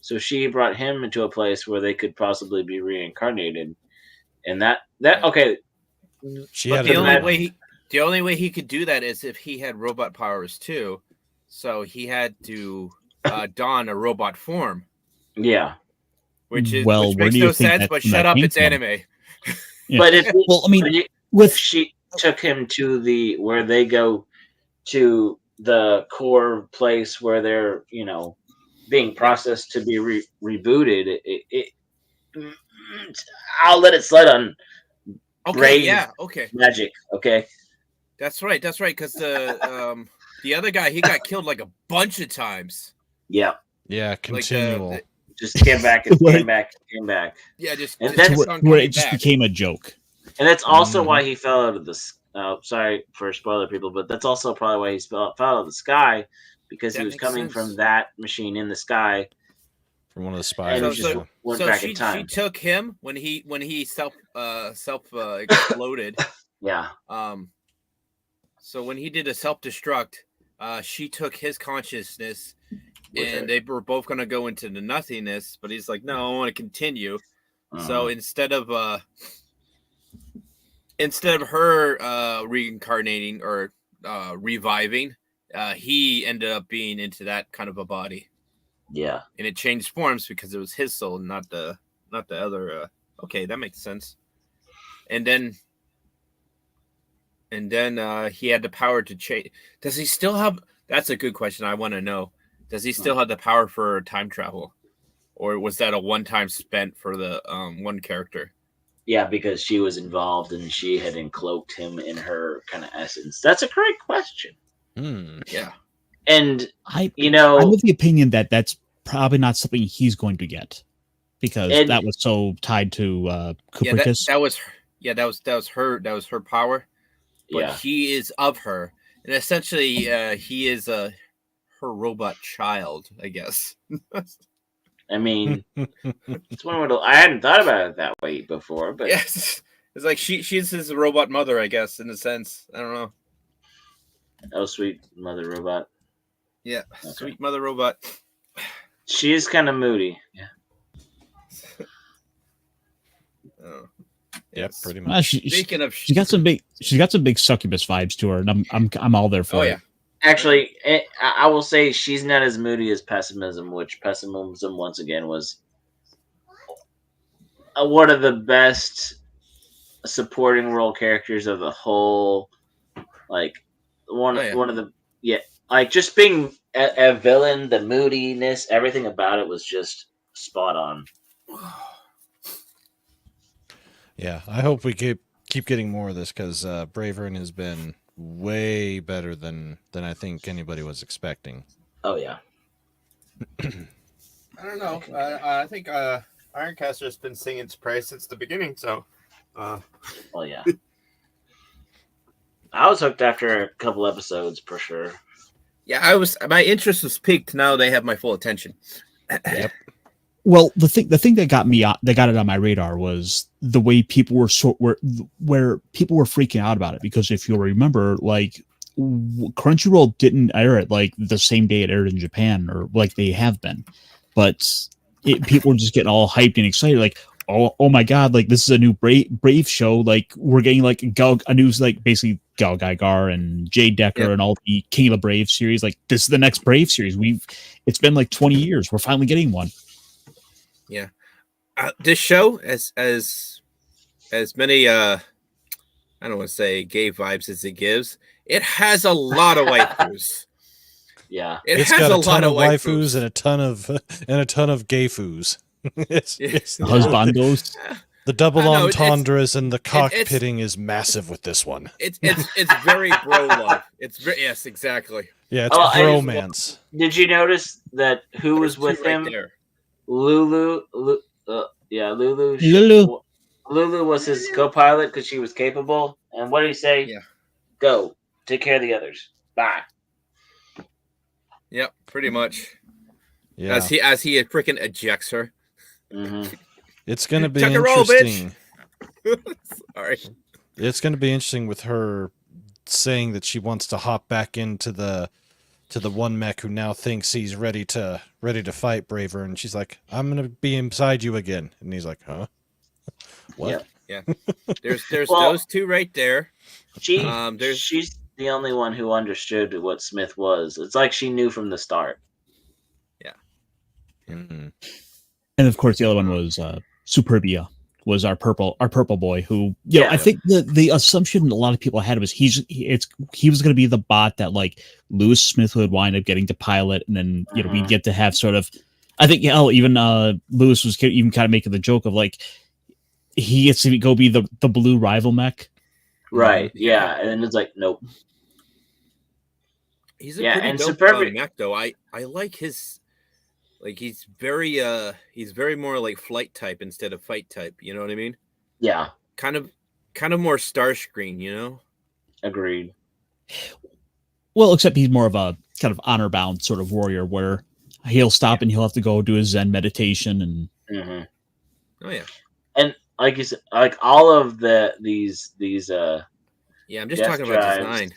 So she brought him into a place where they could possibly be reincarnated, and that okay. She had the only way he could do that is if he had robot powers too. So he had to don a robot form. Yeah. Which makes no sense, but shut up, it's anime. Yeah. But if Well, I mean, if with she took him to where they go to the core place where they're being processed to be rebooted, mm, I'll let it slide on Okay, Brave yeah, okay. magic. Okay, That's right. Because the other guy, he got killed like a bunch of times. yeah, Yeah, Like continual. just came back and Where- came back and came back. yeah, just And just that's kept on where it coming just back. became a joke. And that's also Mhm. why he fell out of the. Sorry for spoiler people, but that's also probably why he fell out of the sky, because That he was makes coming sense. from that machine in the sky. From one of the And spiders. just yeah. went So back in she time. took him when he self exploded. Yeah, So when he did a self destruct, she took his consciousness, with her. and they were both gonna go into the nothingness. But he's like, no, I want to continue. So Uh-huh. instead of her reincarnating or reviving, he ended up being into that kind of a body, Yeah, and it changed forms because it was his soul, not the other. Okay, that makes sense. And then he had the power to change. Does he still have? That's a good question. I want to know. Does he still have the power for time travel, or was that a one-time spent for the one character? yeah, because she was involved and she had encloaked him in her kind of essence. That's a great question. Hmm. Yeah. And I'm know, of the opinion that that's probably not something he's going to get, because And- that was so tied to Yeah, Copernicus. that was her power. But yeah, he is of her, and essentially, he is her robot child, I guess. I mean, it's one way to. I hadn't thought about it that way before, but Yes, it's like she's his robot mother, I guess, in a sense. I don't know. oh, sweet mother robot. Yeah, Okay. sweet mother robot. She is kind of moody. Yeah, Oh. Yep, Yes. pretty Well, much. Speaking of, she's got some big succubus vibes to her, and I'm all there for oh it. yeah, actually, I will say she's not as moody as Pessimism, which Pessimism once again was one of the best supporting role characters of the whole. Like one Oh, yeah. one of the like just being a villain, the moodiness, everything about it was just spot on. Yeah, I hope we keep getting more of this, because Bravern has been way better than I think anybody was expecting. Oh yeah. I don't know. I think Ironcaster's been singing its praise since the beginning. So, Well, yeah. I was hooked after a couple episodes for sure. yeah, my interest was peaked. Now they have my full attention. Yep. Well, the thing that got it on my radar was the way people where people were freaking out about it, because if you'll remember, like Crunchyroll didn't air it like the same day it aired in Japan, or like they have been, but people were just getting all hyped and excited, like, oh my god, like this is a new Brave show, like we're getting like a new, like basically Gal Gaigar and Jade Decker, Yep. and all the King of the Brave series, like this is the next Brave series. It's been like 20 years, we're finally getting one. Yeah, this show, as many I don't want to say gay vibes as it gives, it has a lot of waifus. Yeah. It's has got a a ton lot of of waifus and a ton of gay foos. it's Husbandos. the double I know, entendres and the it's- cockpitting is massive with this one. It's very bro love. It's very, yes, exactly. Yeah, it's Oh, I just- bromance. Did you notice that who was There's with two him? there. Lulu. Lulu. Lulu. Lulu was his co-pilot because she was capable. And what did he say? Yeah. Go. Take care of the others. Bye. Yep, pretty much. Yeah, As he freaking ejects her. Mm-hmm. it's gonna be Tuck and roll, interesting. Sorry. It's gonna be interesting with her saying that she wants to hop back into the one mech who now thinks he's ready to fight Braver, and she's like, "I'm gonna be inside you again," and he's like, "Huh? What?" Yep. There's Well- those two right there. She's the only one who understood what Smith was. It's like she knew from the start. Mhm. And of course, the other one was Superbia, was our purple boy who, you know, Yeah. I think the assumption a lot of people had was he was going to be the bot that like Lewis Smith would wind up getting to pilot, and then you know we'd get to have sort of, I think even Lewis was even kind of making the joke of like he gets to go be the blue rival mech. Right. Yeah. Yeah. And then it's like, nope. He's a Yeah, pretty and dope Superbi- mech though. I like his, like he's very more like flight type instead of fight type. You know what I mean? Yeah. Kind of more Starscreen. You know? Agreed. Well, except he's more of a kind of honor bound sort of warrior where he'll stop and he'll have to go do his Zen meditation and. Mm-hmm. Oh yeah. And like you said, like all of these Yeah, I'm just death talking about drives, design,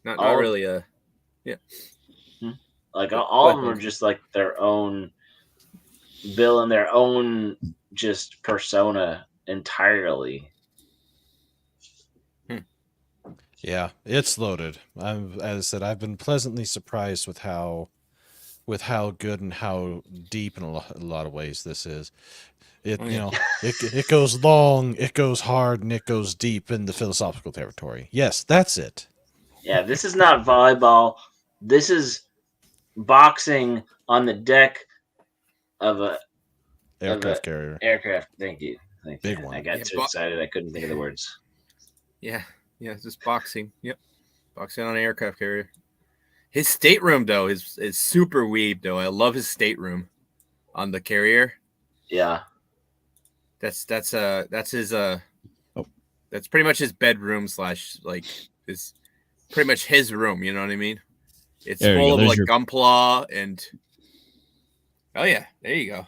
not all of- really. like Go all of ahead, them are Ben. just like their own villain, their own just persona entirely. Yeah, it's loaded. As I said, I've been pleasantly surprised with how good and how deep in a lot of ways this is. It Oh, yeah. you know it goes long, it goes hard, and it goes deep in the philosophical territory. Yes, that's it. Yeah, this is not volleyball. This is boxing on the deck of a Aircraft carrier. aircraft. Thank you. Big one. I got Yeah, too excited I couldn't think of the words. Yeah, just boxing. Yep, boxing on an aircraft carrier. His stateroom though is super weeb though. I love his stateroom on the carrier. Yeah. That's his that's pretty much his bedroom / like his pretty much his room. You know what I mean? It's There you full go. of There's like your- Gunpla and oh yeah, there you go.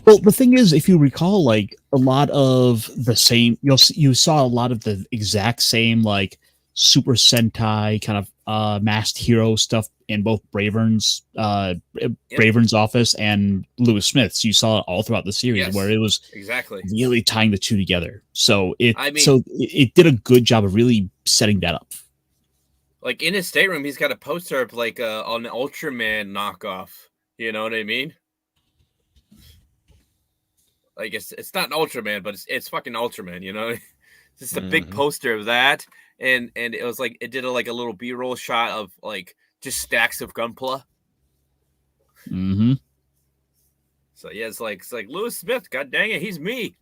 Well, the thing is, if you recall, like a lot of the same, you saw a lot of the exact same like Super Sentai kind of masked hero stuff in both Bravern's office and Lewis Smith's. You saw it all throughout the series Yes. where it was Exactly. really tying the two together. So it I mean- it did a good job of really setting that up. Like in his stateroom, he's got a poster of like an Ultraman knockoff. You know what I mean? Like it's not an Ultraman, but it's fucking Ultraman. You know, it's just a big Mhm. poster of that, and it was like it did a little B-roll shot of like just stacks of Gunpla. Mm-hmm. So yeah, it's like Lewis Smith. God dang it, he's me.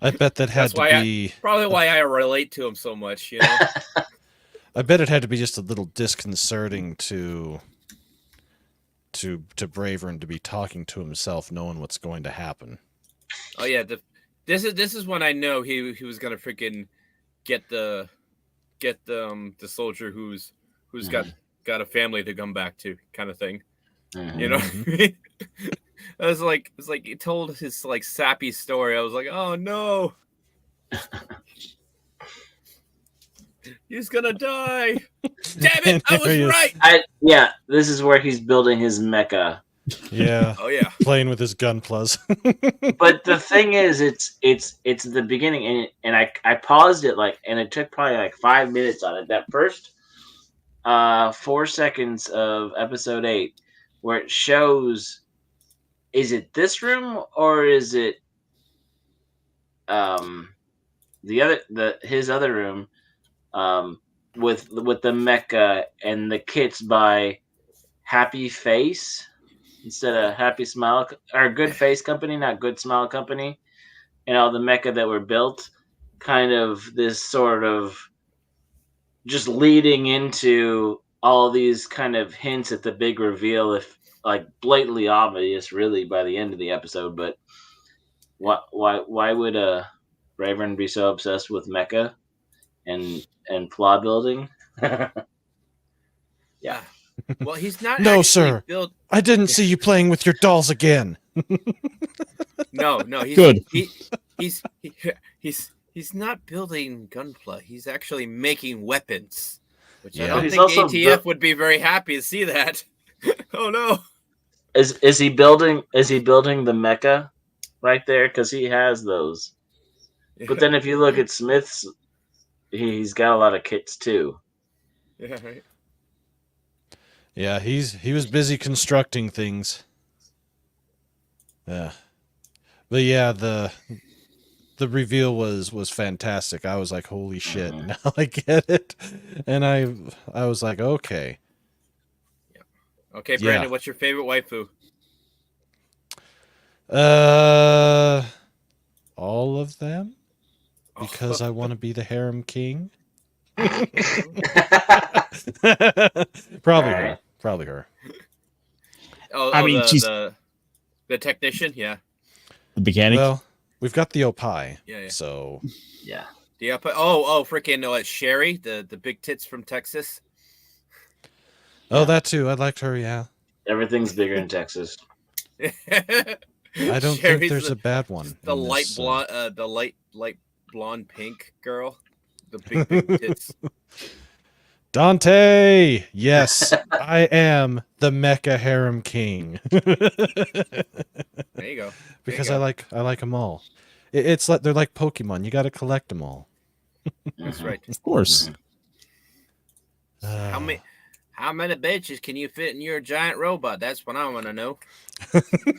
I bet that had That's to why be. Probably why I relate to him so much. You know. I bet it had to be just a little disconcerting to Bravern to be talking to himself, knowing what's going to happen. Oh yeah, this is when I know he was gonna freaking get the soldier who's got a family to come back to, kind of thing. Mhm. You know, what I mean? It's like he told his like sappy story. I was like, oh no, he's gonna die. Damn it, I There he was is. right. Yeah, this is where he's building his mecha. Yeah, Oh yeah, playing with his gunplas. But the thing is, it's the beginning, and I paused it and it took probably like 5 minutes on it. That first 4 seconds of episode 8, where it shows, is it this room or is it his other room, with the mecha and the kits by Happy Face instead of Happy Smile, or Good Face Company, not Good Smile Company, and all the mecha that were built, kind of this sort of just leading into all these kind of hints at the big reveal, if like blatantly obvious really by the end of the episode. But why would Bravern be so obsessed with mecha and plot building? yeah. Well, he's not. No, actually sir. Built. I didn't see you playing with your dolls again. No. He's Good. He's not building Gunpla. He's actually making weapons. Which I Yeah. don't He's think also ATF would be very happy to see that. Oh no. Is he building the mecha right there? Because he has those. But then if you look at Smith's, he's got a lot of kits too. Yeah, right. Yeah, he was busy constructing things. Yeah. But yeah, the reveal was fantastic. I was like, holy shit, now I get it. And I was like, okay. Okay, Yeah. Brandon, what's your favorite waifu? All of them? Because I want to be the harem king. Probably All her. right. Probably her. I mean, she's the technician, yeah. the mechanic. Well, we've got the Opie. Yeah. So Yeah. Freaking Sherry, the big tits from Texas. that too. I liked her, yeah. Everything's bigger in Texas. I don't think there's a bad one. The in light this, blonde, the light blonde pink girl, the big tits. Dante! Yes, I am the Mecha Harem King. There you go. Because I like them all. It's like they're like Pokemon. You got to collect them all. That's right. Of course. How many bitches can you fit in your giant robot? That's what I want to know.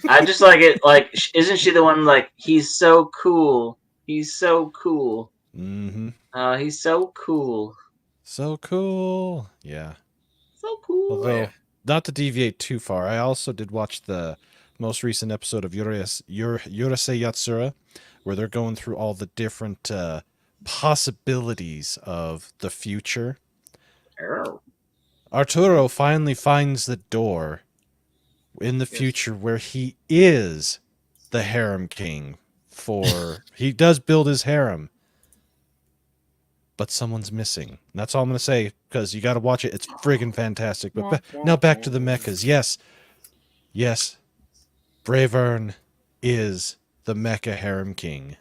I just like it. Like, isn't she the one? Like, he's so cool. He's so cool. Mm-hmm. He's so cool. So cool. Yeah. So cool. Although, not to deviate too far, I also did watch the most recent episode of Urusei Yatsura, where they're going through all the different possibilities of the future. Oh. Arturo finally finds the door in the future where he is the harem king. He does build his harem, but someone's missing. That's all I'm going to say, because you got to watch it. It's friggin' fantastic. But now back to the mechas. Yes, Bravern is the mecha harem king.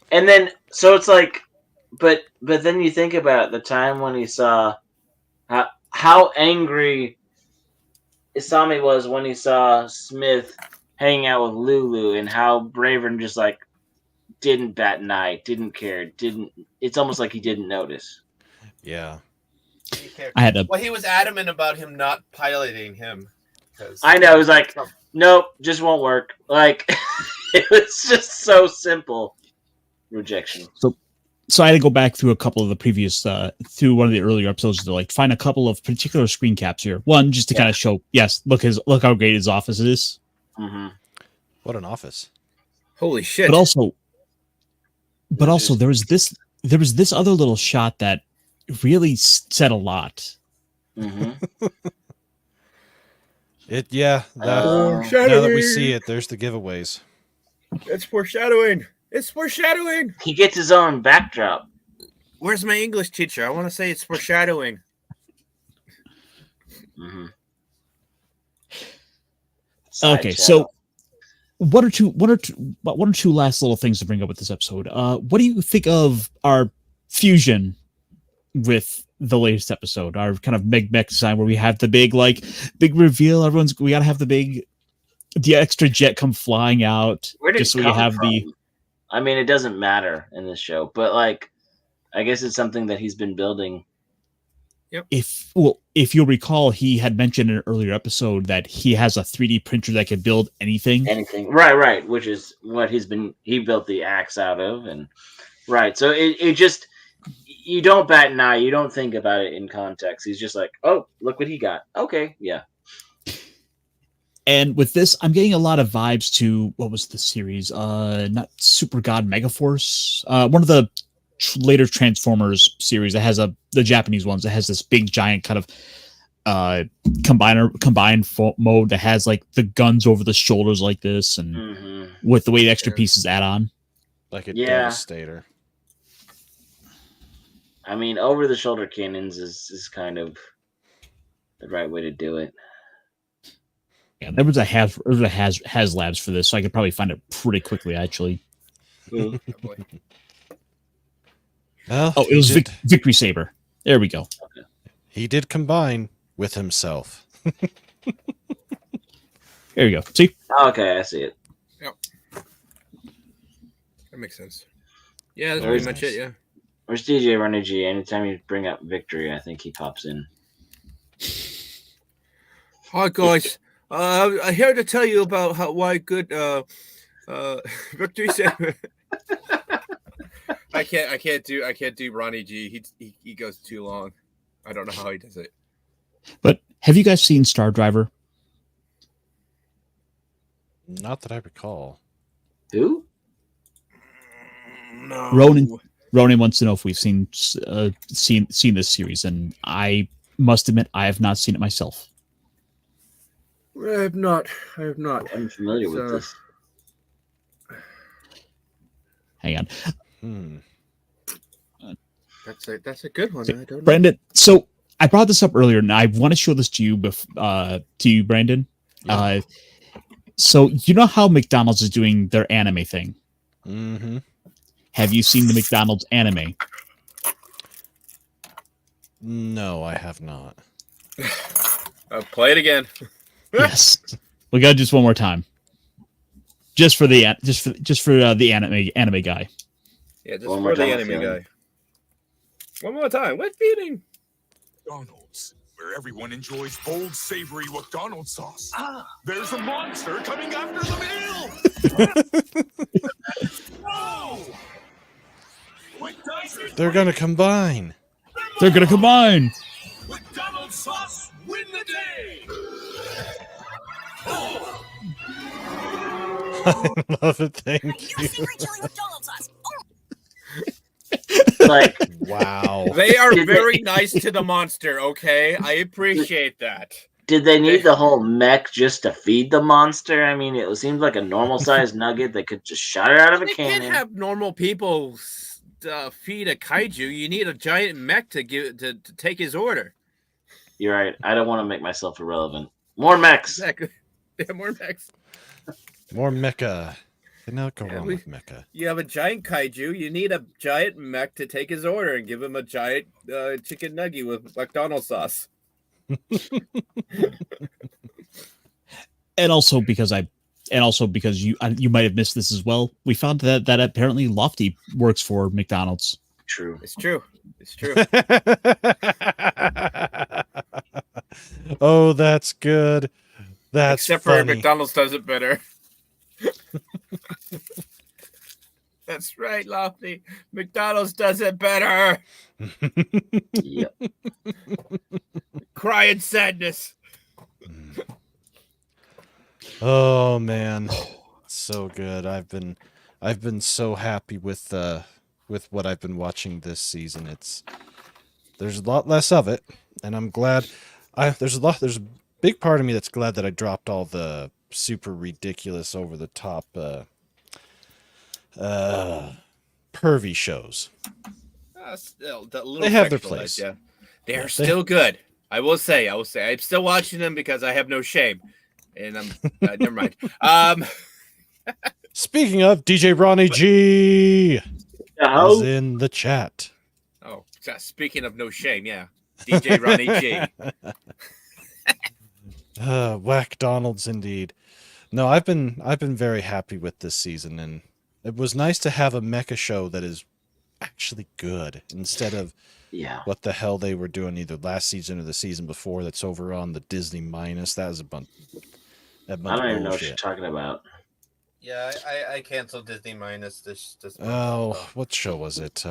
And then, so it's like, but then you think about the time when he saw how angry Isami was when he saw Smith hanging out with Lulu, and how Bravern just like didn't bat an eye, didn't care, it's almost like he didn't notice. Yeah. Well, he was adamant about him not piloting him. I know, it was like, nope, just won't work. Like, it was just so simple. Rejection. So I had to go back through a couple of the previous, through one of the earlier episodes to like find a couple of particular screen caps here. One, just to kind of show, yes, look how great his office is. Mm-hmm. What an office! Holy shit! But also there was this other little shot that really said a lot. Mm-hmm. Now that we see it, there's the giveaways. It's foreshadowing. It's foreshadowing. He gets his own backdrop. Where's my English teacher? I want to say it's foreshadowing. Mm-hmm. Okay, so one or two last little things to bring up with this episode. What do you think of our fusion with the latest episode? Our kind of mech design where we have the big reveal. We gotta have the extra jet come flying out. Where did just so it we come have from? I mean, it doesn't matter in this show, but like, I guess it's something that he's been building. Yep. If you'll recall, he had mentioned in an earlier episode that he has a 3D printer that can build anything. Right, which is what he built the axe out of, and right. So it just, you don't bat an eye, you don't think about it in context. He's just like, oh, look what he got. Okay, yeah. And with this, I'm getting a lot of vibes to, what was the series? Not Super God Megaforce. One of the later Transformers series that has the Japanese ones that has this big giant kind of combined mode that has like the guns over the shoulders like this, and with the way the extra pieces add on. Like a Devastator. I mean, over the shoulder cannons is kind of the right way to do it. Yeah, there was a has labs for this, so I could probably find it pretty quickly, actually. Mm. Well, it was Victory Saber. There we go. Okay. He did combine with himself. There you go. See? Okay, I see it. Yep. That makes sense. Yeah, that's pretty much it, yeah. Where's DJ Runny G? Anytime you bring up Victory, I think he pops in. Hi, guys. I'm here to tell you about why good victory saver. I can't do Ronnie G. He goes too long. I don't know how he does it. But have you guys seen Star Driver? Not that I recall. Who? No. Ronan wants to know if we've seen this series, and I must admit I have not seen it myself. I have not. I'm familiar with this. Hang on, That's a good one. I don't know. Brandon. So I brought this up earlier, and I want to show this to you, Brandon. Yeah. So you know how McDonald's is doing their anime thing. Mm-hmm. Have you seen the McDonald's anime? No, I have not. Play it again. Yes. We got to do this one more time. Just for the anime guy. Yeah, just One for more the time, anime Sam. guy. One more time. What feeding? McDonald's, where everyone enjoys bold, savory McDonald's sauce. There's a monster coming after the meal! No! They're gonna combine. They're gonna combine. McDonald's sauce win the day! I love it. Thank New you. savory chili McDonald's sauce. Like, Wow. They are Did they- very nice to the monster, okay? I appreciate that. did they need the whole mech just to feed the monster? I mean, it seems like a normal sized nugget that could just shot it out of a You can't cannon. have normal people feed a kaiju. You need a giant mech to take his order. You're right. I don't want to make myself irrelevant. More mechs. Exactly. Yeah, more mechs. More mecha. They not go Yeah, wrong with mecha. You have a giant kaiju. You need a giant mech to take his order and give him a giant chicken nugget with McDonald's sauce. And also because you might have missed this as well. We found that apparently Lofty works for McDonald's. True. It's true. It's true. Oh, that's good. That's Except for funny. McDonald's does it better. That's right, Lofty. McDonald's does it better. Yep. Crying sadness. Oh man, so good. I've been so happy with what I've been watching this season. There's a lot less of it, and I'm glad. There's a big part of me that's glad that I dropped all the super ridiculous, over the top, pervy shows. Still, the little They have their sexualized, place. Yeah. They're still good. I will say. I'm still watching them because I have no shame. And I'm never mind. Speaking of, DJ Ronnie G is Oh, in the chat. Oh, speaking of no shame, yeah. DJ Ronnie G. Whack Donalds indeed. No, I've been very happy with this season, and it was nice to have a mecha show that is actually good instead of yeah. what the hell they were doing either last season or the season before. That's over on the Disney minus. That was a bunch. I don't even know what you're talking about. Yeah, I canceled Disney minus this month. Oh, what show was it?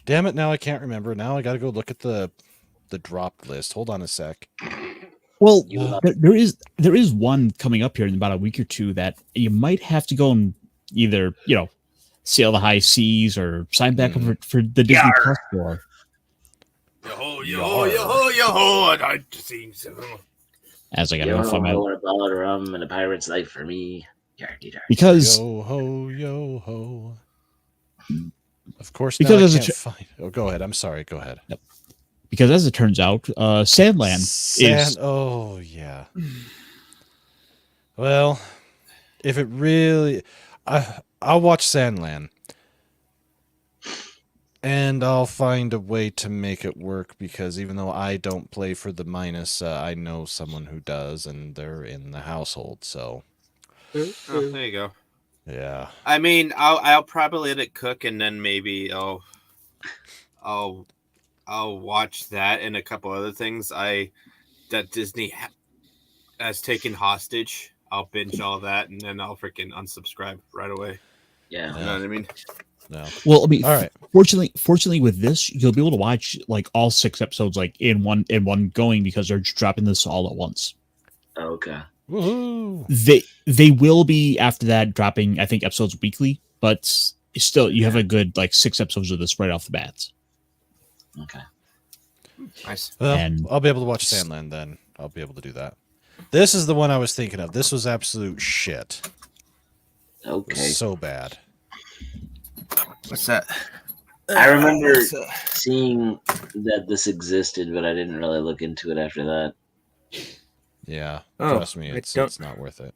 Damn it! Now I can't remember. Now I got to go look at the dropped list. Hold on a sec. Well, there is one coming up here in about a week or two that you might have to go and either sail the high seas or sign back up for the Disney Plus for. Yo-ho, I've seen some. As I got to Yo find ho, out a bottle of rum and a pirate's life for me. Yardy dardy. because Yo ho. Of course, Because now I as a can't find. Oh, go ahead. I'm sorry. Go ahead. as it turns out, Sandland is Oh yeah. Well, if it really, I'll watch Sandland, and I'll find a way to make it work because even though I don't play for the minus, I know someone who does, and they're in the household. So Oh, there you go. yeah. I mean, I'll probably let it cook, and then maybe I'll watch that and a couple other things. That Disney as taken hostage, I'll binge all that and then I'll freaking unsubscribe right away. Yeah. You know what I mean? No. Well, I mean, All right. fortunately with this, you'll be able to watch like all 6 episodes like in one going because they're just dropping this all at once. Okay. Woohoo! They will be after that dropping, I think, episodes weekly, but still you have a good like 6 episodes of this right off the bat. Okay. Nice. Well, And- I'll be able to watch Sandland then. I'll be able to do that. This is the one I was thinking of. This was absolute shit. It Okay. was so bad. What's that? I remember seeing that this existed, but I didn't really look into it after that. Yeah, Oh, trust me, I it's don't- not worth it.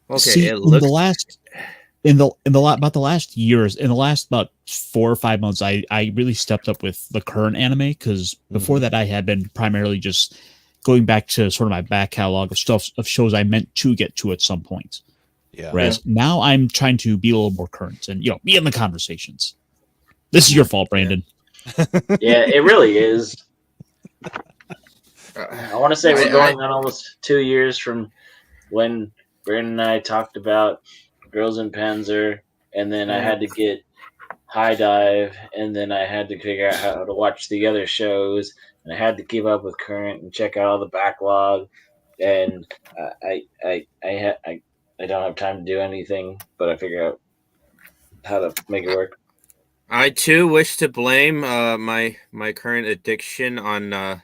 Okay, See, it looks. in the last years, in the last about 4 or 5 months, I really stepped up with the current anime because before that I had been primarily just going back to sort of my back catalog of stuff of shows I meant to get to at some point. Yeah. Whereas now I'm trying to be a little more current and be in the conversations. This is your fault, Brandon. Yeah, it really is. I want to say we're going on almost 2 years from when Brandon and I talked about Girls in Panzer, and then I had to get High Dive, and then I had to figure out how to watch the other shows, and I had to keep up with current and check out all the backlog, and I don't have time to do anything, but I figure out how to make it work. I too wish to blame my current addiction on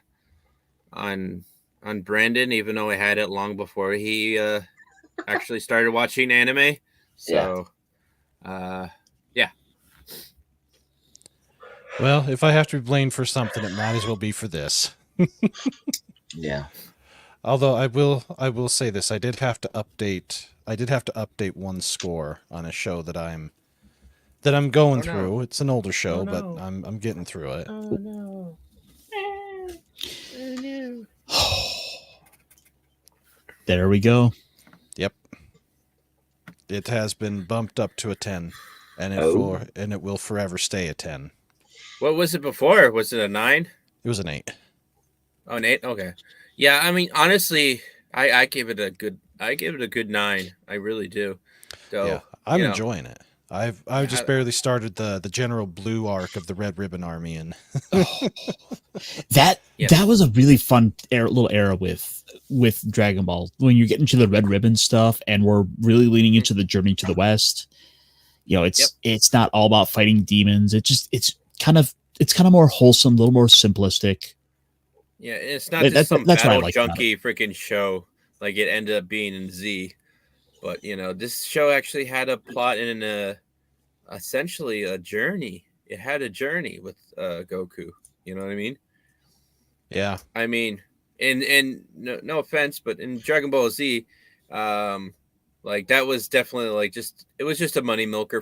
Brandon, even though I had it long before he actually started watching anime. So, yeah. Well, if I have to be blamed for something, it might as well be for this. Yeah. Although I will say this, I did have to update one score on a show that I'm going through. It's an older show, but I'm getting through it. Oh no. There we go. Yep. It has been bumped up to a 10, and it will forever stay a 10. What was it before? Was it a 9? It was an 8. Oh, an 8. Okay. Yeah, I mean, honestly, I give it a good 9. I really do. So, Yeah, I'm enjoying it. I've just barely started the General Blue arc of the Red Ribbon Army, and that was a really fun little era with Dragon Ball when you get into the Red Ribbon stuff, and we're really leaning into the journey to the West. It's not all about fighting demons. It's kind of more wholesome, a little more simplistic. Yeah, it's not just some that's what I battle like about junky freaking show like it ended up being in Z. But this show actually had a plot and essentially a journey. It had a journey with Goku. You know what I mean? yeah. I mean, and no offense, but in Dragon Ball Z, like that was definitely like it was just a money milker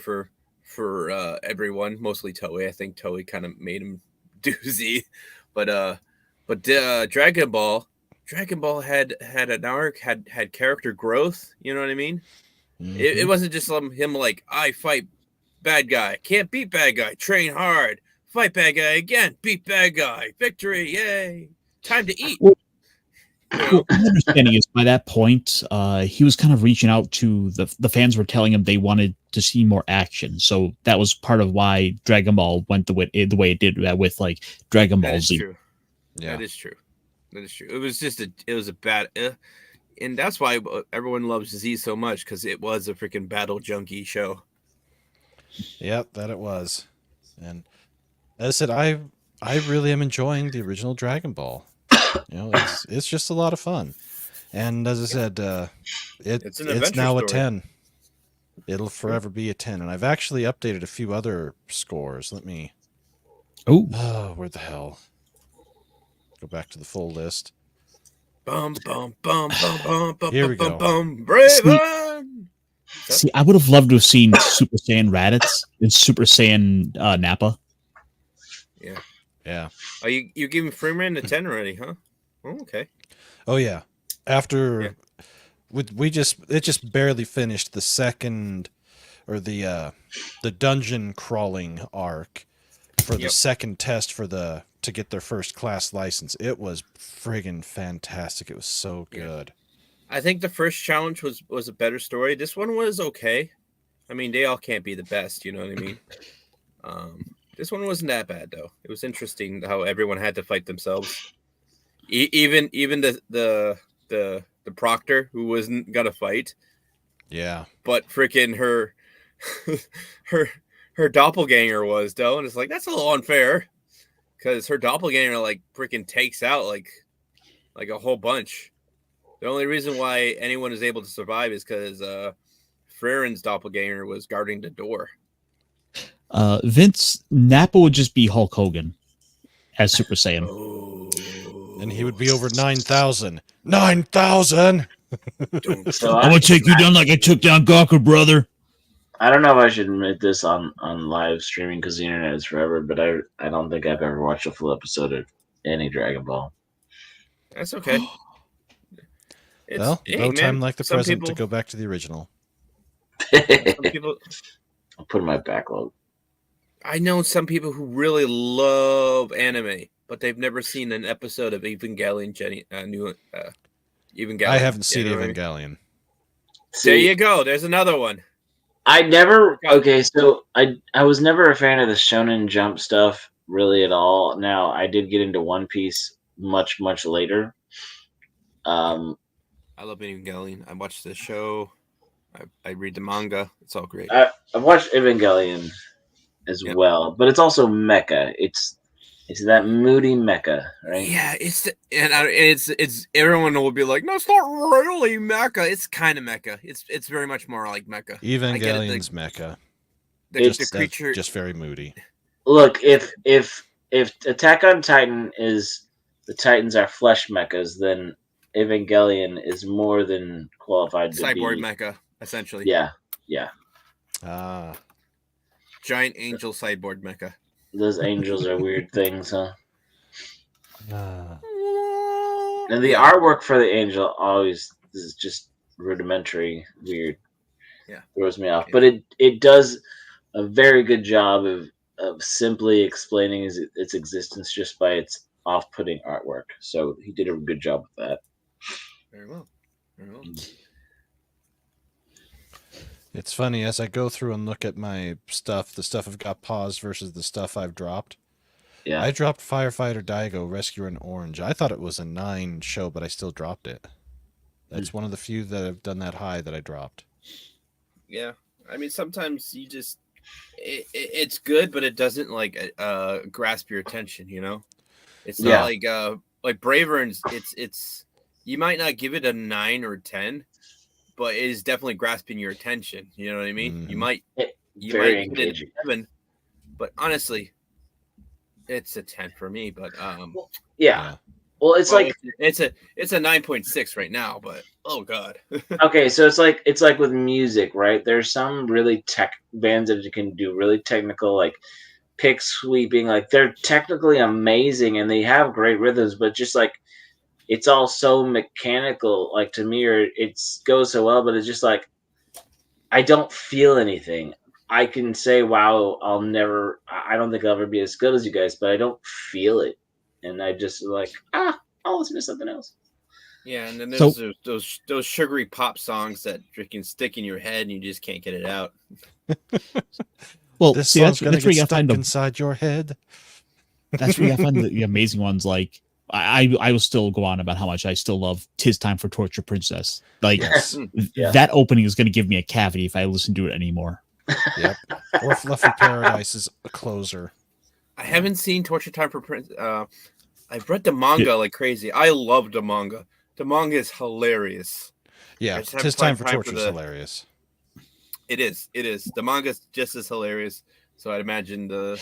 for everyone, mostly Toei. I think Toei kind of made him do Z, but Dragon Ball had an arc, had character growth. You know what I mean? Mm-hmm. It wasn't just him like, I fight bad guy, can't beat bad guy, train hard, fight bad guy again, beat bad guy, victory, yay, time to eat. Well, my understanding is by that point, he was kind of reaching out to the fans were telling him they wanted to see more action. So that was part of why Dragon Ball went the way it did with like Dragon Ball Z. True. Yeah. That is true. It was a bad, and that's why everyone loves Z so much, because it was a freaking battle junkie show. Yep, that it was. And as I said, I really am enjoying the original Dragon Ball. It's just a lot of fun. And as I said, it's now a 10. It'll forever be a 10. And I've actually updated a few other scores. Let me. Oh, where the hell? Go back to the full list. Bum bum bum bum bum bum. Here we bum, go. Bum, Raven. See, I would have loved to have seen Super Saiyan Raditz and Super Saiyan Nappa. Yeah. Oh, you giving Freeman a 10 already, huh? Oh, okay. Oh yeah. After it just barely finished the second or the dungeon crawling arc for the second test to get their first class license. It was friggin' fantastic. It was so good. I think the first challenge was a better story. This one was okay. I mean, they all can't be the best, you know what I mean? This one wasn't that bad though. It was interesting how everyone had to fight themselves. Even the proctor who wasn't gonna fight. Yeah. But freaking her her doppelganger was though, and it's like that's a little unfair because her doppelganger like freaking takes out like a whole bunch. The only reason why anyone is able to survive is because Freren's doppelganger was guarding the door. Vince Nappa would just be Hulk Hogan as Super Saiyan. And he would be over 9,000. 9,000! So I'm gonna take you down like I took down Gawker, brother. I don't know if I should admit this on live streaming because the internet is forever, but I don't think I've ever watched a full episode of any Dragon Ball. That's okay. Well, hey, no man, time like the some present people, to go back to the original. I'll people, put in my backlog. I know some people who really love anime, but they've never seen an episode of Evangelion. Evangelion. I haven't seen You know what I mean? Evangelion. There you go. There's another one. I never. Okay, so I was never a fan of the Shonen Jump stuff really at all. Now I did get into One Piece much later. I love Evangelion. I watched the show. I read the manga. It's all great. I've watched Evangelion as well, but it's also mecha. It's that moody mecha, right? Yeah, it's everyone will be like, no, it's not really mecha. It's kind of mecha. It's very much more like mecha. Evangelion's mecha. The creature just very moody. Look, if Attack on Titan is the Titans are flesh mechas, then Evangelion is more than qualified to cyborg be mecha, essentially. Yeah. Giant angel cyborg mecha. Those angels are weird things, huh? Uh, And the artwork for the angel always is just rudimentary, weird. Yeah, throws me off. But it does a very good job of simply explaining its existence just by its off-putting artwork. So he did a good job with that. Very well. It's funny, as I go through and look at my stuff, the stuff I've got paused versus the stuff I've dropped. Yeah. I dropped Firefighter Daigo, Rescuer in Orange. I thought it was a 9 show, but I still dropped it. That's one of the few that have done that high that I dropped. Yeah. I mean, sometimes you just... it's good, but it doesn't, like, grasp your attention, you know? It's not like Braverns, it's... You might not give it a 9 or 10, but it is definitely grasping your attention. You know what I mean? Mm-hmm. You might Very give it a 7, but honestly, it's a 10 for me. But yeah. Well, it's like it's a 9.6 right now. But oh god. Okay, so it's like with music, right? There's some really tech bands that you can do really technical, like pick sweeping, like they're technically amazing and they have great rhythms, but just like it's all so mechanical, like to me, or it goes so well, but it's just like I don't feel anything. I can say, wow, I don't think I'll ever be as good as you guys, but I don't feel it. And I just like, I'll listen to something else. Yeah, and then there's those sugary pop songs that freaking stick in your head and you just can't get it out. Well, This see, song's that's where gonna you get find stuck inside your head. That's where you find the amazing ones. Like I will still go on about how much I still love "'Tis Time for Torture Princess." Like that opening is going to give me a cavity if I listen to it anymore. Yep. Or Fluffy Paradise is a closer. I haven't seen Torture Time for Prince. I've read the manga like crazy. I love the manga. The manga is hilarious. Yeah, "'Tis Time for Torture" is hilarious. It is. The manga is just as hilarious. So I'd imagine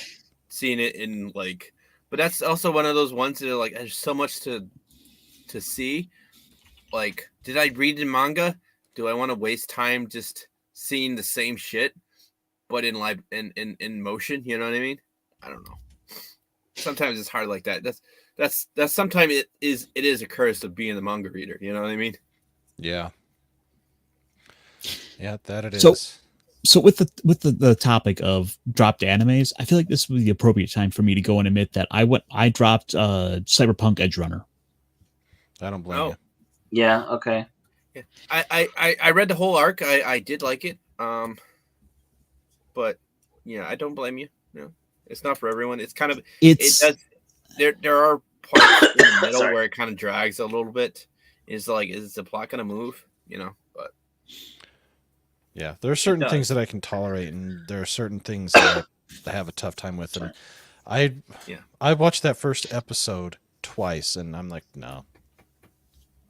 seeing it in like, but that's also one of those ones that are like, there's so much to see. Like, did I read the manga? Do I want to waste time just seeing the same shit, but in live in motion? You know what I mean? I don't know. Sometimes it's hard like that. That's sometimes it is a curse of being the manga reader. You know what I mean? Yeah. Yeah, that it is. So with the topic of dropped animes, I feel like this would be the appropriate time for me to go and admit that I dropped Cyberpunk Edge Runner. I don't blame you. Yeah. Okay. I read the whole arc. I did like it. But I don't blame you. It's not for everyone. It's kind of it does. There are parts in the middle where it kind of drags a little bit. Is like, is the plot going to move? But yeah, there are certain things that I can tolerate, and there are certain things that I have a tough time with. And I watched that first episode twice, and I'm like, no.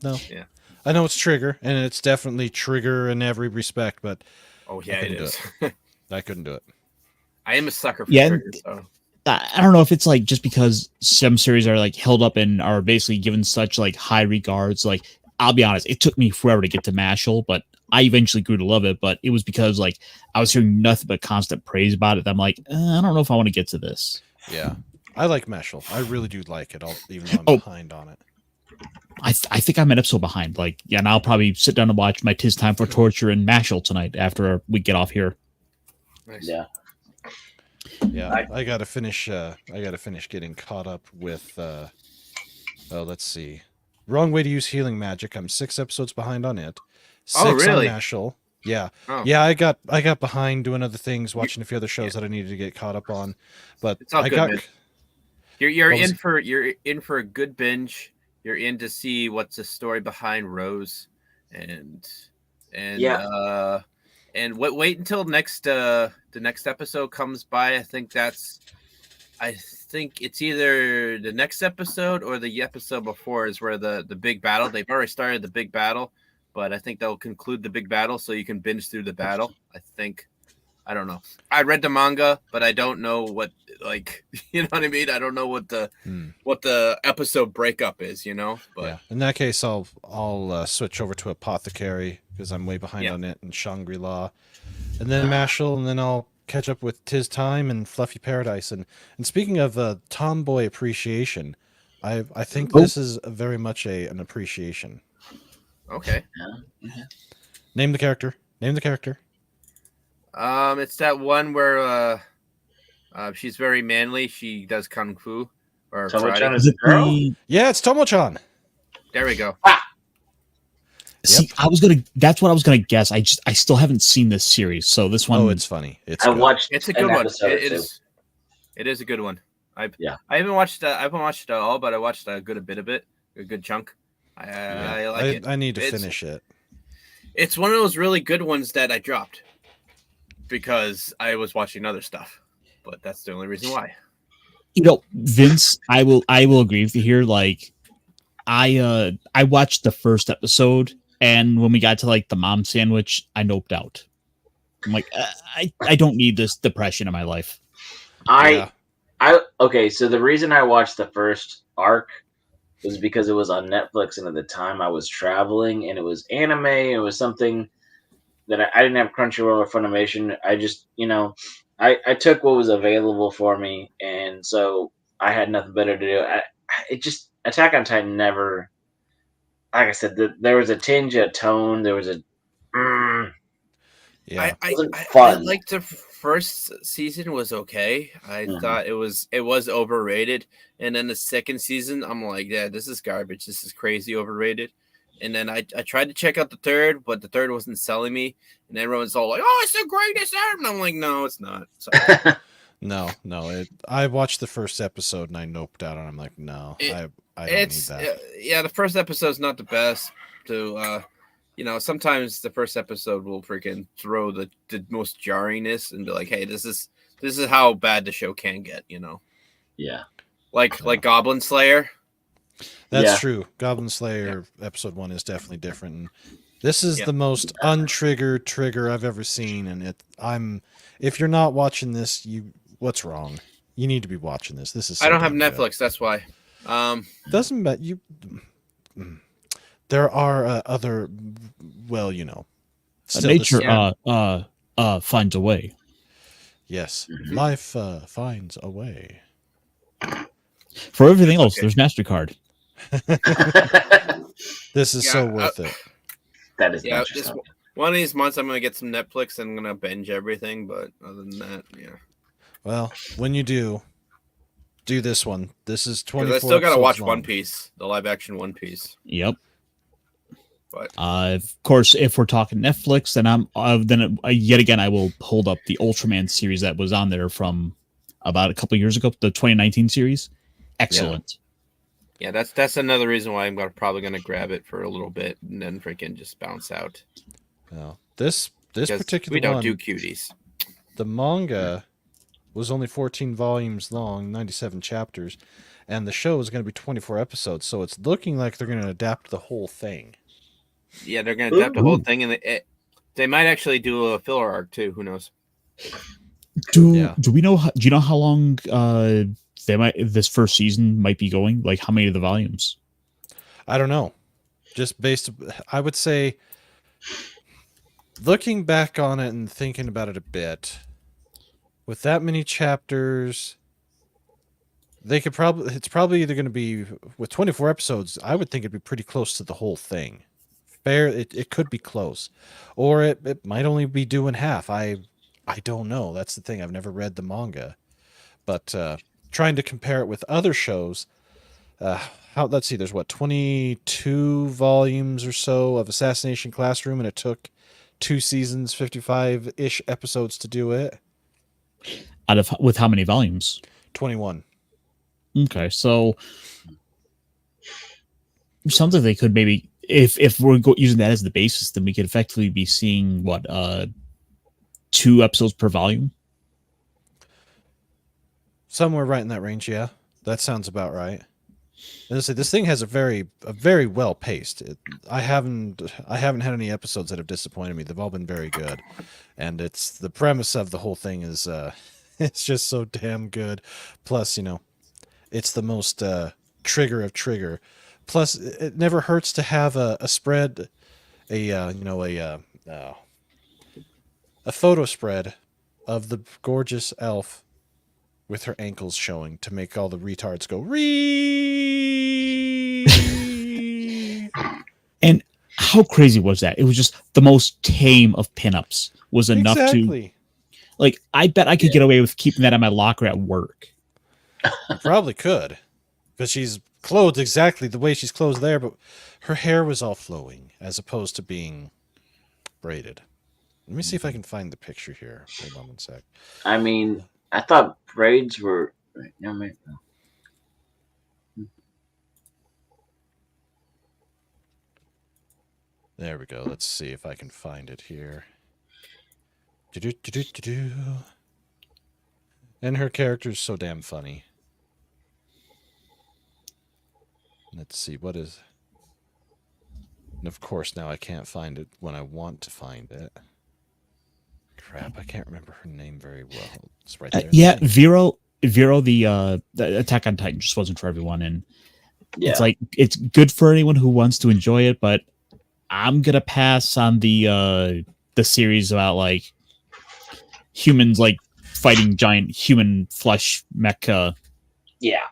Yeah. I know it's Trigger, and it's definitely Trigger in every respect, but it is. I couldn't do it. I am a sucker for Trigger, so. I don't know if it's like just because some series are like held up and are basically given such like high regards. Like, I'll be honest, it took me forever to get to Mashal, but I eventually grew to love it. But it was because like I was hearing nothing but constant praise about it. That I'm like, I don't know if I want to get to this. Yeah, I like Mashal. I really do like it, even though I'm behind on it. I think I'm an episode behind. Like, yeah, and I'll probably sit down and watch my Tis Time for Torture and Mashal tonight after we get off here. Nice. Yeah, I gotta finish. I gotta finish getting caught up with. Let's see. Wrong Way to Use Healing Magic. I'm 6 episodes behind on it. 6 really? on Mashal. Yeah, Oh. yeah. I got behind doing other things, watching a few other shows that I needed to get caught up on. But it's all I good, got. Man. You're in for a good binge. You're in to see what's the story behind Rose, and wait until the next episode comes by. I think it's either the next episode or the episode before is where the big battle. They've already started the big battle, but I think they'll conclude the big battle so you can binge through the battle. I don't know. I read the manga, but I don't know what, like, you know what I mean? I don't know what the episode breakup is, But yeah. In that case, I'll switch over to Apothecary because I'm way behind on it, and Shangri-La, and then Mashal, and then I'll catch up with Tis Time and Fluffy Paradise. And speaking of tomboy appreciation, I think this is very much an appreciation. Okay. Name the character. It's that one where she's very manly. She does kung fu or Tomo-chan karate. is a girl? Yeah, it's Tomo-chan. There we go. See, that's what I was gonna guess. I still haven't seen this series, so this one. Oh, it's funny. It's I good. watched. It's a good one. It is a good one. I haven't watched it all, but I watched a good bit of it, a good chunk. I like it. I need to finish it. It's one of those really good ones that I dropped because I was watching other stuff, but that's the only reason why. Vince, I will agree with you here. Like, I watched the first episode, and when we got to like the mom sandwich, I noped out. I'm like, I don't need this depression in my life. Okay, so the reason I watched the first arc was because it was on Netflix, and at the time I was traveling, and it was anime. It was something that I didn't have Crunchyroll or Funimation. I just, I took what was available for me, and so I had nothing better to do. Attack on Titan never, like I said, there was a tinge of tone. There was a. Yeah, I liked the first season was okay. I thought it was overrated, and then the second season, I'm like, yeah, this is garbage. This is crazy overrated. And then I tried to check out the third, but the third wasn't selling me. And everyone's all like, "Oh, it's the greatest ever!" And I'm like, "No, it's not." No. I watched the first episode and I noped out, and I'm like, "No, I don't need that." Yeah, the first episode's not the best. Sometimes the first episode will freaking throw the most jarringness and be like, "Hey, this is how bad the show can get," Yeah. Like Goblin Slayer. That's true. Goblin Slayer episode 1 is definitely different. And this is the most untriggered trigger I've ever seen, and if you're not watching this, what's wrong? You need to be watching this. This is. I don't have Netflix. That's why. Doesn't matter. There are other. Well, nature finds a way. Yes, life finds a way. For everything else, there's MasterCard. This is so worth it. That is just one of these months I'm gonna get some Netflix and I'm gonna binge everything, but other than that, well, when you do this one. This is 24. I still gotta watch long. One Piece, the live action One Piece. Yep. But Of course, if we're talking Netflix, then yet again I will hold up the Ultraman series that was on there from about a couple of years ago, the 2019 series. Excellent. yeah, that's another reason why I'm probably gonna grab it for a little bit and then freaking just bounce out. No, this 'Cause particular we don't one, do cuties. the manga was only 14 volumes long, 97 chapters, and the show is going to be 24 episodes. So it's looking like they're going to adapt the whole thing. Yeah, they're gonna adapt the whole Ooh. thing, and they might actually do a filler arc too. Who knows? Do we know? Do you know how long this first season might be going? Like how many of the volumes? I don't know. Just based, I would say, looking back on it and thinking about it a bit, with that many chapters, it's probably either going to be, with 24 episodes, I would think it'd be pretty close to the whole thing. It could be close, or it might only be doing half. I don't know. That's the thing. I've never read the manga, but trying to compare it with other shows, let's see. There's 22 volumes or so of Assassination Classroom, and it took 2 seasons, 55-ish episodes to do it. With how many volumes? 21. Okay, so sounds like they could maybe, if we're using that as the basis, then we could effectively be seeing 2 episodes per volume. Somewhere right in that range, yeah. That sounds about right. And this thing has a very well paced. I haven't had any episodes that have disappointed me. They've all been very good, and it's the premise of the whole thing is it's just so damn good. Plus, it's the most trigger of trigger. Plus, it never hurts to have a spread, a photo spread of the gorgeous elf with her ankles showing to make all the retards go ree. And how crazy was that? It was just the most tame of pinups was enough Exactly. to, like, I bet I could get away with keeping that in my locker at work. You probably could, because she's clothed exactly the way she's clothed there, but her hair was all flowing as opposed to being braided. Let me see if I can find the picture here. Hold on one sec. I mean, I thought braids were. No, man. There we go. Let's see if I can find it here. Do-do-do-do-do-do. And her character's so damn funny. Let's see, what is... And of course, now I can't find it when I want to find it. Crap, I can't remember her name very well. It's right there. Yeah, Vero, the Attack on Titan just wasn't for everyone, and it's like it's good for anyone who wants to enjoy it, but I'm gonna pass on the series about like humans like fighting giant human flesh mecha. Yeah,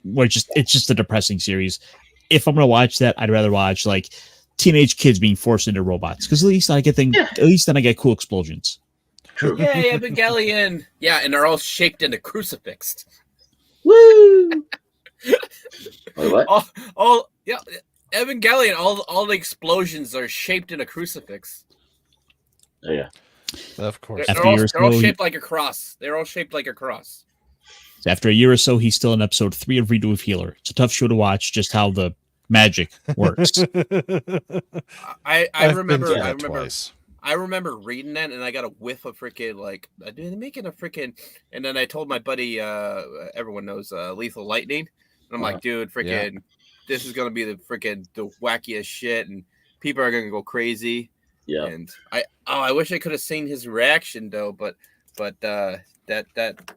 where it's just a depressing series. If I'm gonna watch that, I'd rather watch like teenage kids being forced into robots, because at least I get at least then I get cool explosions. true. Yay, Evangelion! Yeah, and they're all shaped into crucifix. Woo! Wait, what? All yeah, Evangelion. All the explosions are shaped in a crucifix. Oh yeah. Of course. They're all shaped like a cross. They're all shaped like a cross. After a year or so, he's still in episode 3 of Redo of Healer. It's a tough show to watch, just how the magic works. I remember twice. I remember reading that, and I got a whiff of freaking like, dude, they're making a freaking. And then I told my buddy, everyone knows Lethal Lightning, and I'm like, dude, freaking, this is gonna be the wackiest shit, and people are gonna go crazy. Yeah. And I wish I could have seen his reaction though, but that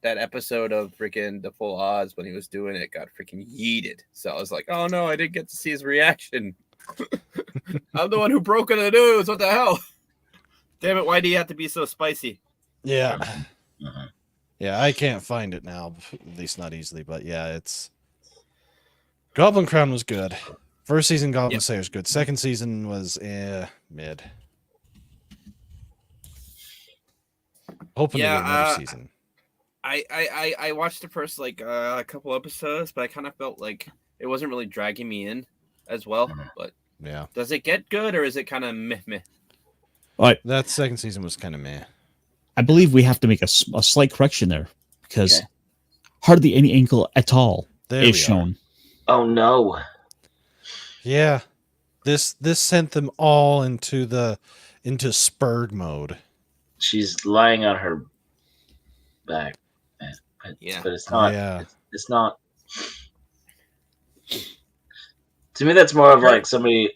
episode of freaking The Full Oz when he was doing it got freaking yeeted. So I was like, oh no, I didn't get to see his reaction. I'm the one who broke the news. What the hell? Damn it! Why do you have to be so spicy? Yeah. Yeah, I can't find it now, at least not easily, but yeah, it's... Goblin Crown was good. First season, Goblin Slayer was good. Second season was mid. Hoping to get another season. I watched the first a couple episodes, but I kind of felt like it wasn't really dragging me in as well. But Yeah. Does it get good or is it kind of meh meh? That second season was kind of meh. I believe we have to make a slight correction there because Okay. hardly any ankle at all There is we shown. Oh no. Yeah. This sent them all into spurred mode. She's lying on her back. Yeah. But it's not. Yeah. It's not. To me, that's more of like somebody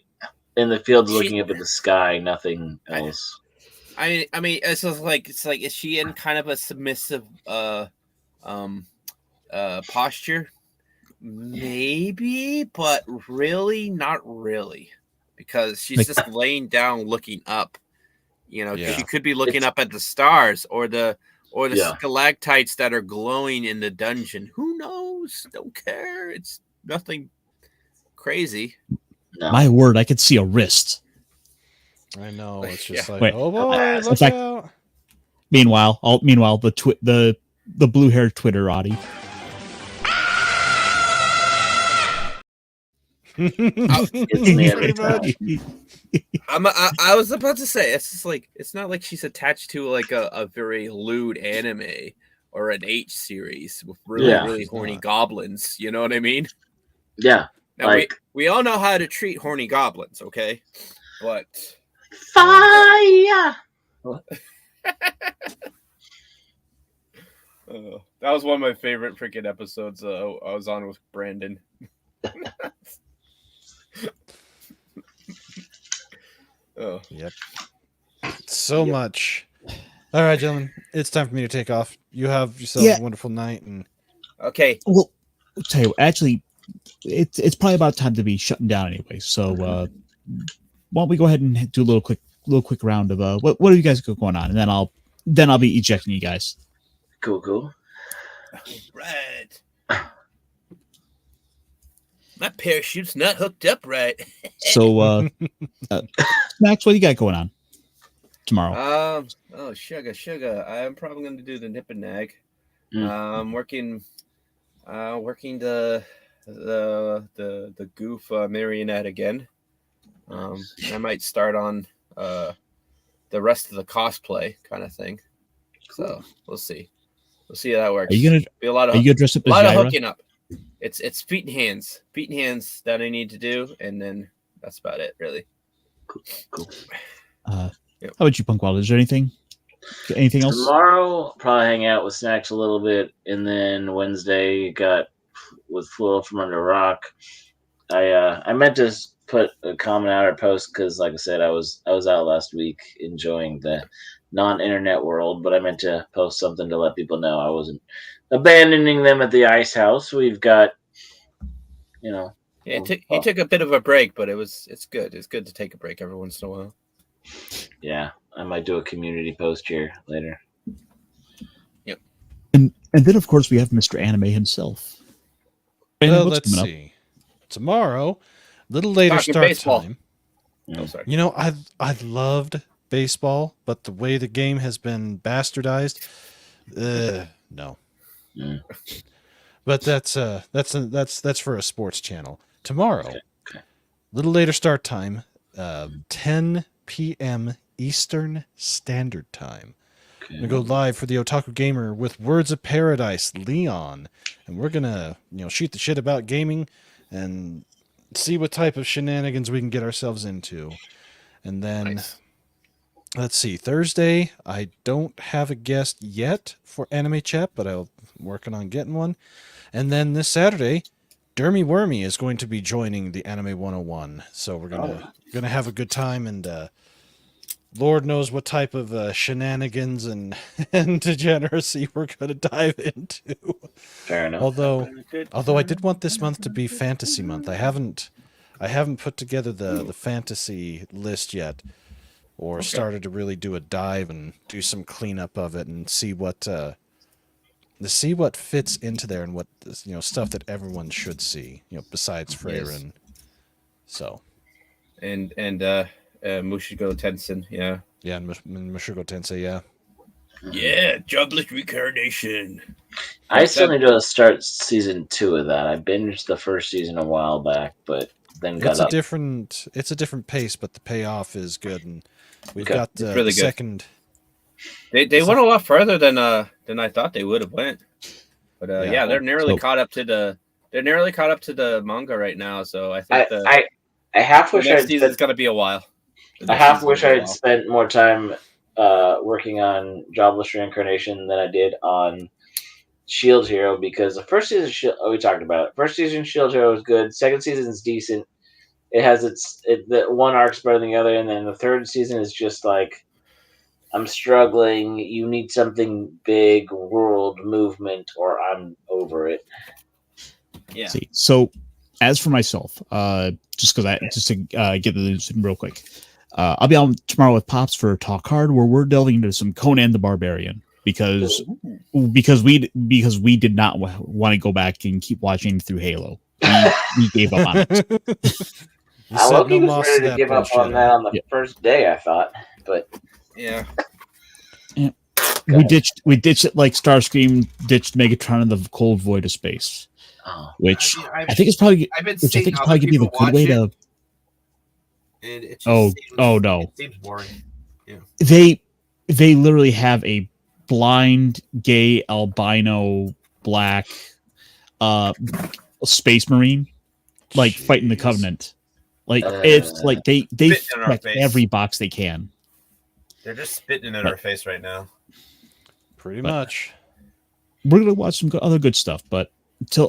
in the fields looking up at the sky, nothing else. I mean, it's like is she in kind of a submissive posture? Maybe, but really not really, because she's just laying down, looking up. You know, Yeah. she could be looking up at the stars or the Yeah. stalactites that are glowing in the dungeon. Who knows? Don't care. It's nothing crazy. No. My word, I could see a wrist. I know. It's just Yeah. like, Wait. oh boy, In look fact- out. Meanwhile, the blue haired Twitterati. It's me every Pretty time. much. I was about to say it's just like it's not like she's attached to like a very lewd anime or an H series with really Yeah. really She's horny not. goblins. You know what I mean? Yeah. Now Like we all know how to treat horny goblins, okay? But fire. that was one of my favorite freaking episodes I was on with Brandon. Oh. Yep. So much. All right, gentlemen. It's time for me to take off. You have yourself Yeah. a wonderful night, and Okay. Well, I'll tell you, actually, it's probably about time to be shutting down anyway. So why don't we go ahead and do a little quick round of what have you guys got going on, and then I'll be ejecting you guys. Cool. Right. My parachute's not hooked up right. So, Max, what do you got going on tomorrow? Oh, sugar. I'm probably going to do the nip and nag. Mm. Working the goof marionette again. I might start on the rest of the cosplay kind of thing. So we'll see. We'll see how that works. Are you gonna be a lot of dress up a as lot of Jaira? hooking up? It's feet and hands that I need to do, and then that's about it, really. Cool. How about you, Punkwald? Is there anything else? Tomorrow, probably hang out with Snacks a little bit, and then Wednesday flew from under a rock. I meant to put a comment out or post because, like I said, I was out last week enjoying the non-internet world, but I meant to post something to let people know I wasn't abandoning them at the ice house. We've got, Yeah, he took a bit of a break, but it's good. It's good to take a break every once in a while. Yeah, I might do a community post here later. Yep. And then, of course, we have Mr. Anime himself. Brandon, Well, what's let's coming up? see. Tomorrow, a little later Talking start baseball. time. Oh, sorry. You know, I loved baseball, but the way the game has been bastardized, no. Mm. But that's for a sports channel. Tomorrow, Okay. little later start time, 10 p.m. Eastern Standard Time. Okay. I'm gonna go live for the Otaku Gamer with Words of Paradise, Leon, and we're gonna shoot the shit about gaming and see what type of shenanigans we can get ourselves into. And then Nice. let's see, Thursday I don't have a guest yet for Anime Chat, but I'm working on getting one. And then this Saturday, Dermy Wormy is going to be joining the Anime 101, so we're gonna have a good time, and Lord knows what type of shenanigans and degeneracy we're going to dive into. Fair enough. Although I did want this month to be fantasy month. I haven't put together the fantasy list yet, or started to really do a dive and do some cleanup of it and see what fits into there and what stuff that everyone should see. Besides Freyr Yes. and so. And Mushigo Tenshin, yeah. Yeah, and Mushoku Tensei, yeah. Yeah, jobless reincarnation. I still need to start season 2 of that. I binged the first season a while back, but than It's a Gundam. different pace, but the payoff is good, and we've Okay. got It's really the good. second. They went a lot further than I thought they would have went. But Yeah. yeah, they're nearly So- caught up to the manga right now. So I think I half the wish next I'd season's spent, gonna be a while. I half wish I'd spent more time working on Jobless Reincarnation than I did on Shield Hero, because the first season we talked about it. First season Shield Hero was good. Second season is decent. It has the one arc's better than the other, and then the third season is just like, I'm struggling. You need something big, world movement, or I'm over it. Yeah. See, so as for myself, just to get the news in real quick, I'll be on tomorrow with Pops for Talk Hard, where we're delving into some Conan the Barbarian because we did not want to go back and keep watching through Halo. We gave up on it. You said Loki no was moss ready to that give up bullshit, on that huh? on the first day, I thought, but Yeah. We ditched it like Starscream ditched Megatron in the cold void of space, which I think is probably I've been which I seeing think is other probably gonna be the people good way watch to. and it just Oh, seems, oh, no. it seems boring. They literally have a blind gay albino black space marine like fighting the Jeez. Covenant. Like it's like they Spitting in our check face. every box they can. They're just spitting in our face right now. Pretty But- much. We're gonna watch some other good stuff, but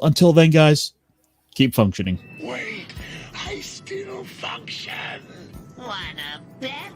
until then, guys, keep functioning. Wait, I still function. Wanna bet?